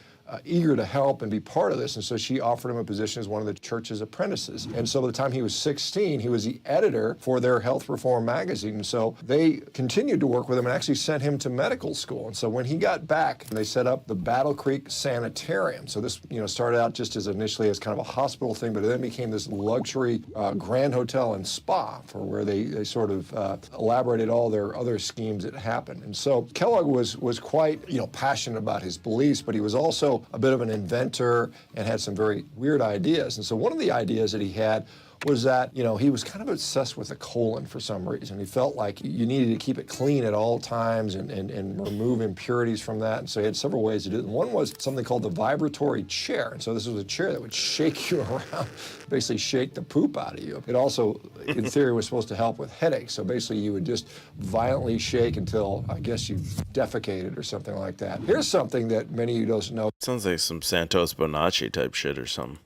eager to help and be part of this, and so she offered him a position as one of the church's apprentices. And so by the time he was 16, he was the editor for their health reform magazine, and so they continued to work with him and actually sent him to medical school. And so when he got back, they set up the Battle Creek Sanitarium. So this started out just initially as kind of a hospital thing, but it then became this luxury grand hotel and spa for where they sort of elaborated all their other schemes that happened. And so Kellogg was quite passionate about his beliefs, but he was also a bit of an inventor and had some very weird ideas. And so one of the ideas that he had was that, he was kind of obsessed with the colon for some reason. He felt like you needed to keep it clean at all times and remove impurities from that. And so he had several ways to do it. And one was something called the vibratory chair. And so this was a chair that would shake you around, basically shake the poop out of you. It also, in theory, was supposed to help with headaches. So basically you would just violently shake until, I guess, you defecated or something like that. Here's something that many of you don't know. Sounds like some Santos Bonacci type shit or something.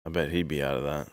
I bet he'd be out of that.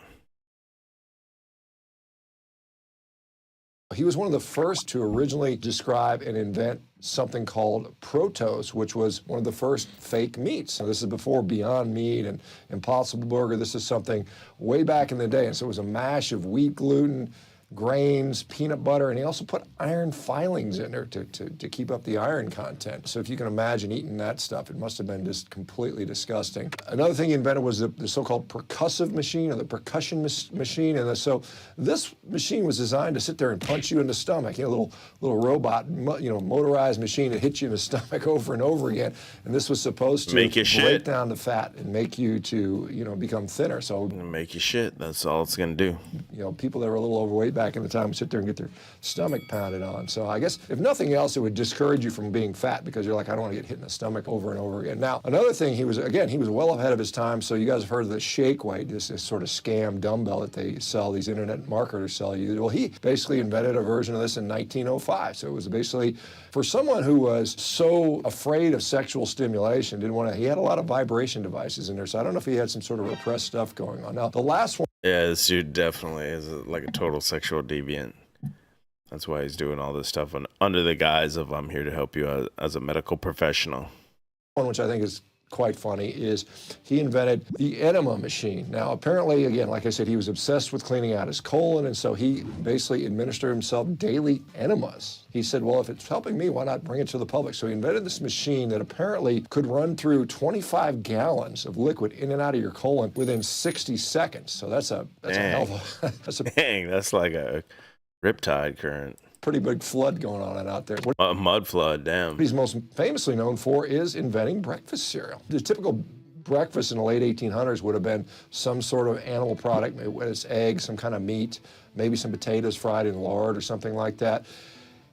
He was one of the first to originally describe and invent something called Protos, which was one of the first fake meats. So this is before Beyond Meat and Impossible Burger. This is something way back in the day. And so it was a mash of wheat gluten, grains, peanut butter, and he also put iron filings in there to keep up the iron content. So if you can imagine eating that stuff, it must have been just completely disgusting. Another thing he invented was the so-called percussive machine, or the percussion machine. And so this machine was designed to sit there and punch you in the stomach, a little robot, motorized machine that hits you in the stomach over and over again. And this was supposed to make you break down the fat and make you to, become thinner. So make you shit. That's all it's gonna do. People that were a little overweight back back in the time, sit there and get their stomach pounded on. So I guess, if nothing else, it would discourage you from being fat because you're like, I don't want to get hit in the stomach over and over again. Now, another thing, he was well ahead of his time. So you guys have heard of the shake weight, this sort of scam dumbbell that they sell, these internet marketers sell you. Well, he basically invented a version of this in 1905. So it was basically for someone who was so afraid of sexual stimulation, he had a lot of vibration devices in there. So I don't know if he had some sort of repressed stuff going on. Now, the last one. Yeah, this dude definitely is like a total sexual deviant. That's why he's doing all this stuff under the guise of I'm here to help you as a medical professional. One which I think is quite funny is he invented the enema machine. Now, apparently, again, like I said, he was obsessed with cleaning out his colon, and so he basically administered himself daily enemas. He said, well, if it's helping me, why not bring it to the public? So he invented this machine that apparently could run through 25 gallons of liquid in and out of your colon within 60 seconds. So that's a hell of a... Dang, that's like a riptide current. Pretty big flood going on out there. A mud flood, damn. What he's most famously known for is inventing breakfast cereal. The typical breakfast in the late 1800s would have been some sort of animal product, whether it's eggs, some kind of meat, maybe some potatoes fried in lard or something like that.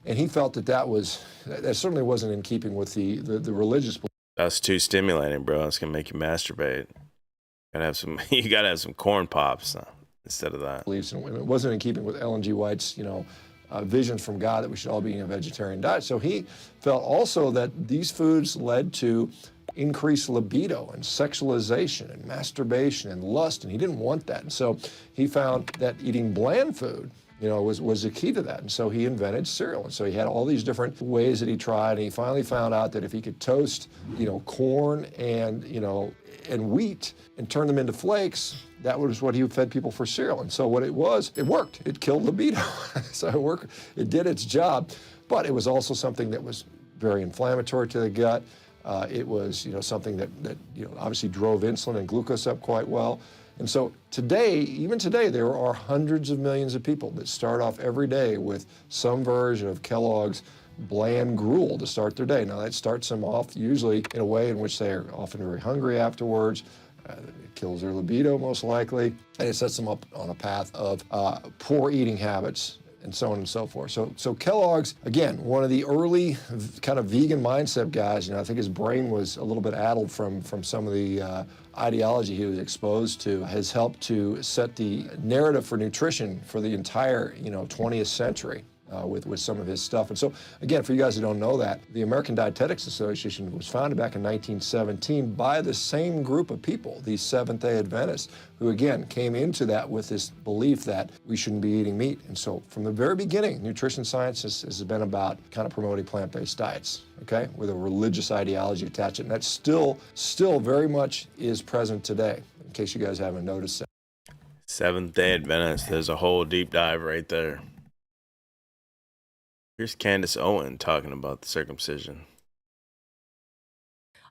And he felt that certainly wasn't in keeping with the religious belief. That's too stimulating, bro. It's gonna make you masturbate. You gotta have some corn pops instead of that. And it wasn't in keeping with Ellen G. White's, visions from God that we should all be eating a vegetarian diet. So he felt also that these foods led to increased libido and sexualization and masturbation and lust, and he didn't want that. And so he found that eating bland food, was the key to that. And so he invented cereal. And so he had all these different ways that he tried, and he finally found out that if he could toast, corn and wheat and turn them into flakes, that was what he fed people for cereal. And so what it worked. It killed libido. So it worked. It did its job. But it was also something that was very inflammatory to the gut. It was, something that obviously drove insulin and glucose up quite well. And so even today, there are hundreds of millions of people that start off every day with some version of Kellogg's bland gruel to start their day. Now, that starts them off usually in a way in which they are often very hungry afterwards. It kills their libido, most likely, and it sets them up on a path of poor eating habits and so on and so forth. So Kellogg's, again, one of the early kind of vegan mindset guys. I think his brain was a little bit addled from some of the ideology he was exposed to, has helped to set the narrative for nutrition for the entire 20th century. With some of his stuff. And so, again, for you guys who don't know that, the American Dietetics Association was founded back in 1917 by the same group of people, these Seventh-day Adventists, who, again, came into that with this belief that we shouldn't be eating meat. And so, from the very beginning, nutrition science has been about kind of promoting plant-based diets, okay, with a religious ideology attached to it. And that still very much is present today, in case you guys haven't noticed that. Seventh-day Adventist, there's a whole deep dive right there. Here's Candace Owen talking about the circumcision.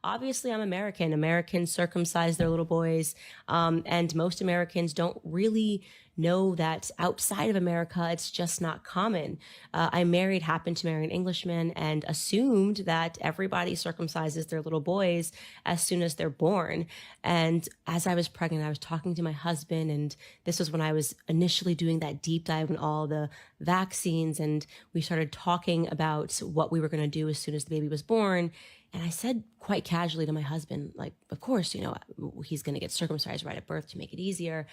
Obviously, I'm American. Americans circumcise their little boys, and most Americans don't really know that outside of America, it's just not common. I happened to marry an Englishman and assumed that everybody circumcises their little boys as soon as they're born. And as I was pregnant, I was talking to my husband, and this was when I was initially doing that deep dive in all the vaccines, and we started talking about what we were going to do as soon as the baby was born. And I said quite casually to my husband, like, of course, he's going to get circumcised right at birth to make it easier.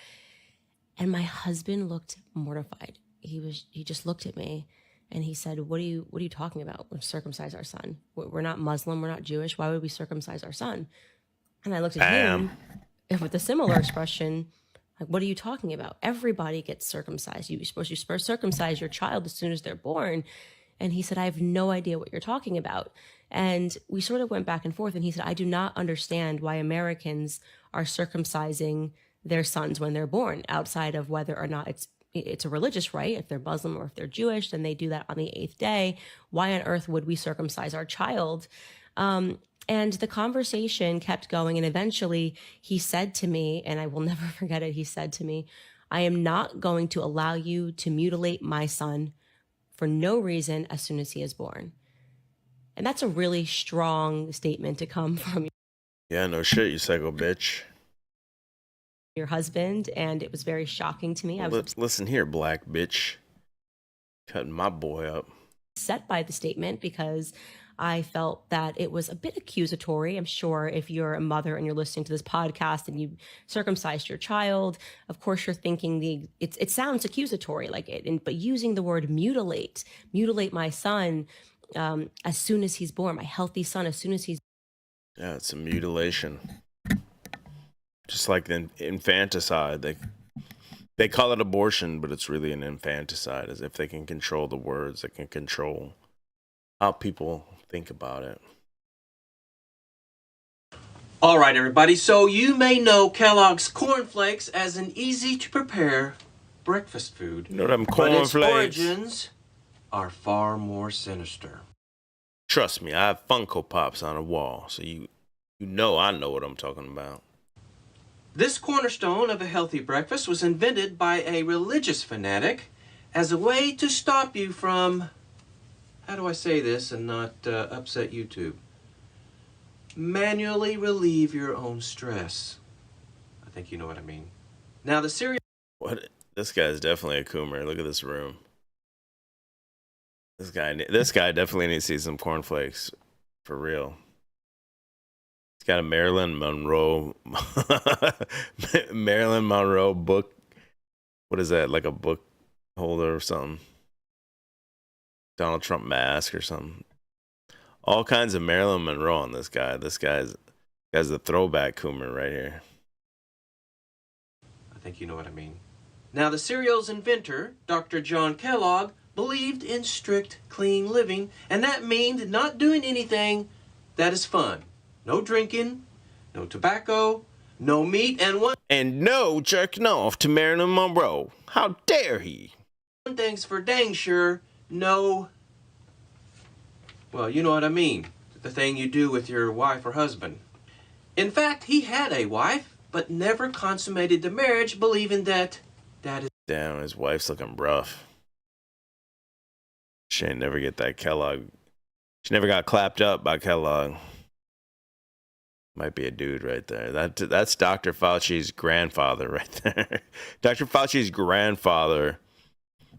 And my husband looked mortified. He just looked at me and he said, what are you talking about? We're circumcise our son. We're not Muslim. We're not Jewish. Why would we circumcise our son? And I looked at him with a similar expression. Like, what are you talking about? Everybody gets circumcised. You're supposed to circumcise your child as soon as they're born. And he said, I have no idea what you're talking about. And we sort of went back and forth. And he said, I do not understand why Americans are circumcising their sons when they're born, outside of whether or not it's a religious rite. If they're Muslim or if they're Jewish, then they do that on the 8th day. Why on earth would we circumcise our child? And the conversation kept going. And eventually he said to me, and I will never forget it, he said to me, I am not going to allow you to mutilate my son for no reason as soon as he is born. And that's a really strong statement to come from Yeah, no shit, you psycho bitch. Your husband, and it was very shocking to me. Listen here, black bitch. Cutting my boy up. Upset by the statement because I felt that it was a bit accusatory. I'm sure if you're a mother and you're listening to this podcast and you circumcised your child, of course you're thinking it sounds accusatory, like it, but using the word mutilate my son as soon as he's born, my healthy son, as soon as he's. Yeah, it's a mutilation. Just like the infanticide. They call it abortion, but it's really an infanticide, as if they can control the words, they can control how people think about it. All right, everybody. So you may know Kellogg's cornflakes as an easy-to-prepare breakfast food. You know them but its cornflakes? origins are far more sinister. Trust me, I have Funko Pops on a wall, so you know I know what I'm talking about. This cornerstone of a healthy breakfast was invented by a religious fanatic as a way to stop you from, how do I say this and not upset YouTube? Manually relieve your own stress. I think you know what I mean. Now the cereal... What? This guy's definitely a coomer. Look at this room. This guy definitely needs to see some cornflakes. For real. He's got a Marilyn Monroe book. What is that? Like a book holder or something? Donald Trump mask or something. All kinds of Marilyn Monroe on this guy. This guy's a throwback coomer right here. I think you know what I mean. Now the cereal's inventor, Dr. John Kellogg, believed in strict clean living, and that meant not doing anything that is fun. No drinking, no tobacco, no meat, and no jerking off to Marilyn Monroe. How dare he? One thing's for dang sure, no, well, you know what I mean. The thing you do with your wife or husband. In fact, he had a wife, but never consummated the marriage, believing that is... Damn, his wife's looking rough. She ain't never get that Kellogg. She never got clapped up by Kellogg. Might be a dude right there. That's Dr. Fauci's grandfather right there. Dr. Fauci's grandfather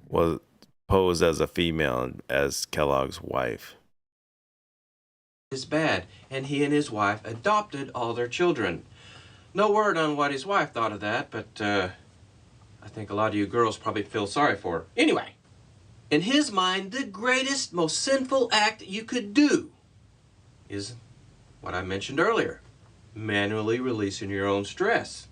was posed as a female as Kellogg's wife. Is bad, and he and his wife adopted all their children. No word on what his wife thought of that, but I think a lot of you girls probably feel sorry for her. Anyway, in his mind, the greatest, most sinful act you could do is what I mentioned earlier, manually releasing your own stress.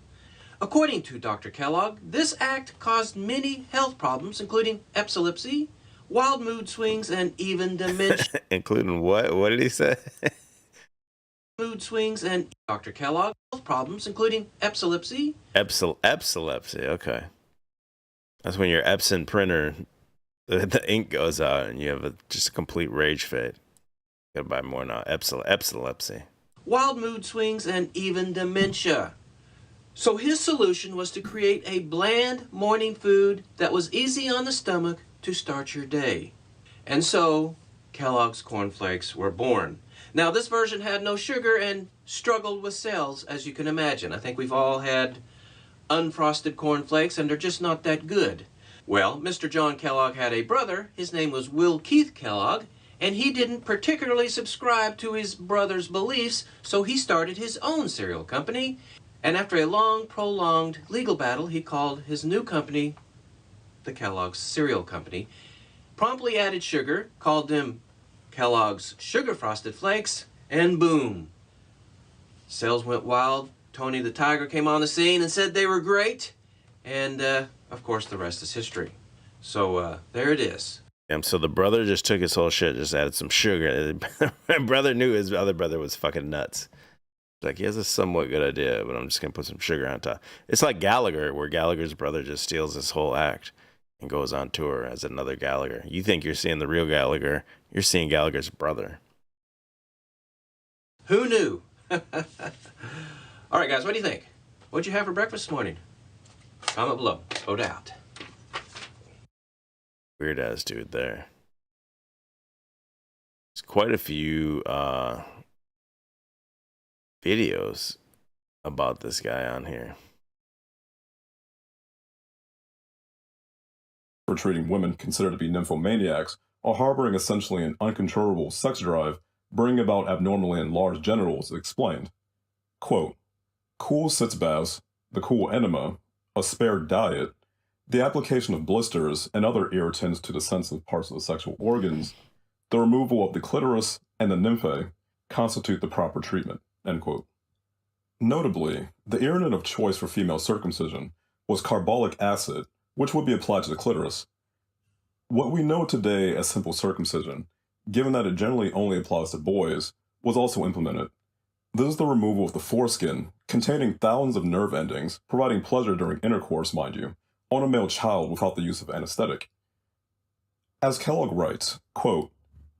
According to Dr. Kellogg, this act caused many health problems, including epilepsy, wild mood swings, and even dementia. Including what? What did he say? Mood swings and Dr. Kellogg, health problems, including epilepsy. Epilepsy, okay. That's when your Epson printer, the ink goes out and you have just a complete rage fit. Gotta buy more now. Epilepsy. Wild mood swings, and even dementia. So his solution was to create a bland morning food that was easy on the stomach to start your day. And so Kellogg's cornflakes were born. Now this version had no sugar and struggled with sales, as you can imagine. I think we've all had unfrosted cornflakes and they're just not that good. Well, Mr. John Kellogg had a brother. His name was Will Keith Kellogg, and he didn't particularly subscribe to his brother's beliefs, so he started his own cereal company. And after a long, prolonged legal battle, he called his new company the Kellogg's Cereal Company, promptly added sugar, called them Kellogg's Sugar Frosted Flakes, and boom. Sales went wild. Tony the Tiger came on the scene and said they were great. And, of course, the rest is history. So, there it is. So the brother just took his whole shit, just added some sugar. My brother knew his other brother was fucking nuts. Like, he has a somewhat good idea, but I'm just going to put some sugar on top. It's like Gallagher, where Gallagher's brother just steals this whole act and goes on tour as another Gallagher. You think you're seeing the real Gallagher. You're seeing Gallagher's brother. Who knew? All right, guys, what do you think? What'd you have for breakfast this morning? Comment below. Vote out. Weird ass dude there. There's quite a few videos about this guy on here. for treating women considered to be nymphomaniacs or harboring essentially an uncontrollable sex drive bring about abnormally enlarged genitals explained. Quote, cool sitz baths, the cool enema, a spare diet, the application of blisters and other irritants to the sensitive parts of the sexual organs, the removal of the clitoris and the nymphae constitute the proper treatment, end quote. Notably, the irritant of choice for female circumcision was carbolic acid, which would be applied to the clitoris. What we know today as simple circumcision, given that it generally only applies to boys, was also implemented. This is the removal of the foreskin, containing thousands of nerve endings, providing pleasure during intercourse, mind you, on a male child without the use of anesthetic. As Kellogg writes, quote,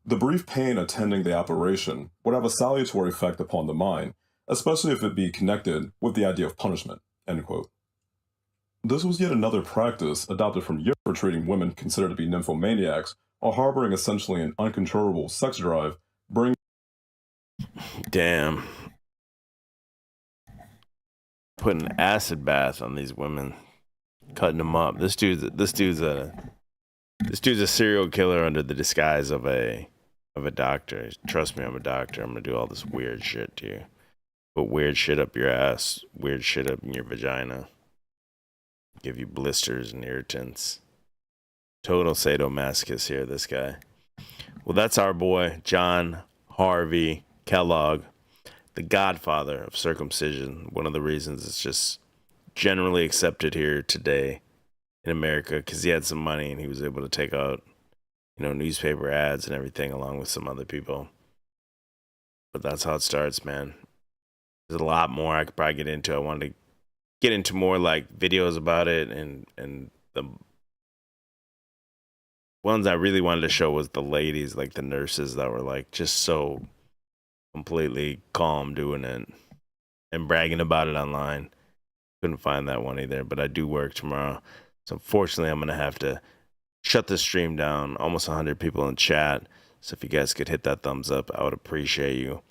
the brief pain attending the operation would have a salutary effect upon the mind, especially if it be connected with the idea of punishment, end quote. This was yet another practice adopted from Europe for treating women considered to be nymphomaniacs or harboring essentially an uncontrollable sex drive, Damn. Putting acid bath on these women, cutting them up. This dude's a serial killer under the disguise of a doctor. Trust me, I'm a doctor. I'm gonna do all this weird shit to you. Put weird shit up your ass, weird shit up in your vagina. Give you blisters and irritants. Total sadomasochist here, this guy. Well, that's our boy, John Harvey Kellogg, the godfather of circumcision. One of the reasons it's just generally accepted here today in America, because he had some money and he was able to take out, newspaper ads and everything along with some other people. But that's how it starts, man. There's a lot more I could probably get into. I wanted to get into more like videos about it, and the ones I really wanted to show was the ladies, like the nurses that were like just so completely calm doing it and bragging about it online. Couldn't find that one either, but I do work tomorrow. So unfortunately, I'm going to have to shut the stream down. Almost 100 people in chat. So if you guys could hit that thumbs up, I would appreciate you.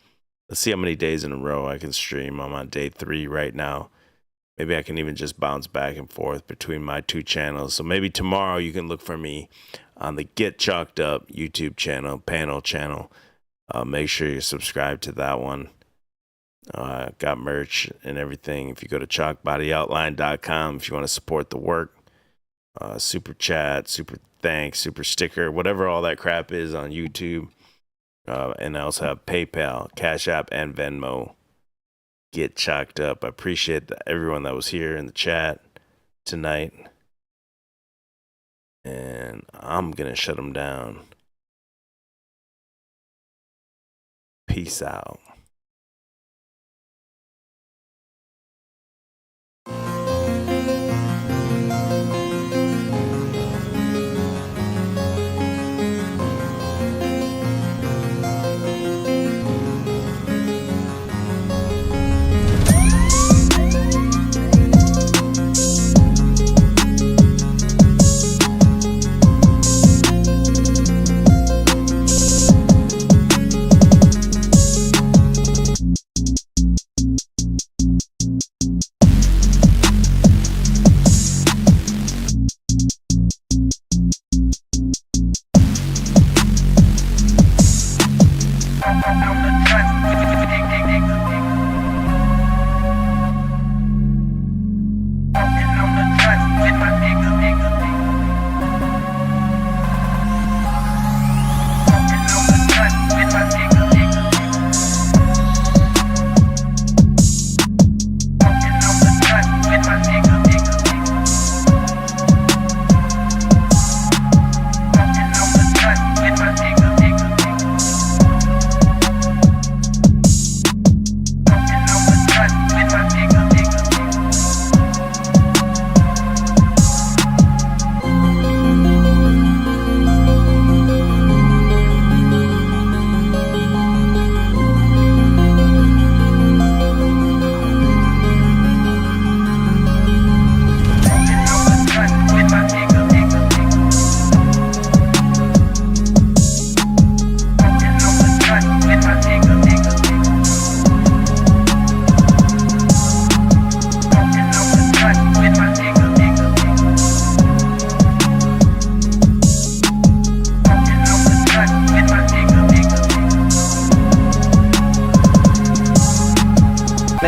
Let's see how many days in a row I can stream. I'm on day 3 right now. Maybe I can even just bounce back and forth between my 2 channels. So maybe tomorrow you can look for me on the Get Chalked Up YouTube channel, panel channel. Make sure you subscribe to that one. Got merch and everything. If you go to chalkbodyoutline.com, if you want to support the work, super chat, super thanks, super sticker, whatever all that crap is on YouTube. And I also have PayPal, CashApp, and Venmo. Get chalked up. I appreciate everyone that was here in the chat tonight. And I'm going to shut them down. Peace out.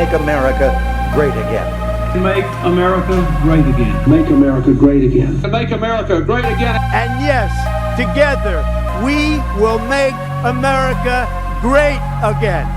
make America great again. Make America great again. Make America great again. Make America great again. And yes, together, we will make America great again.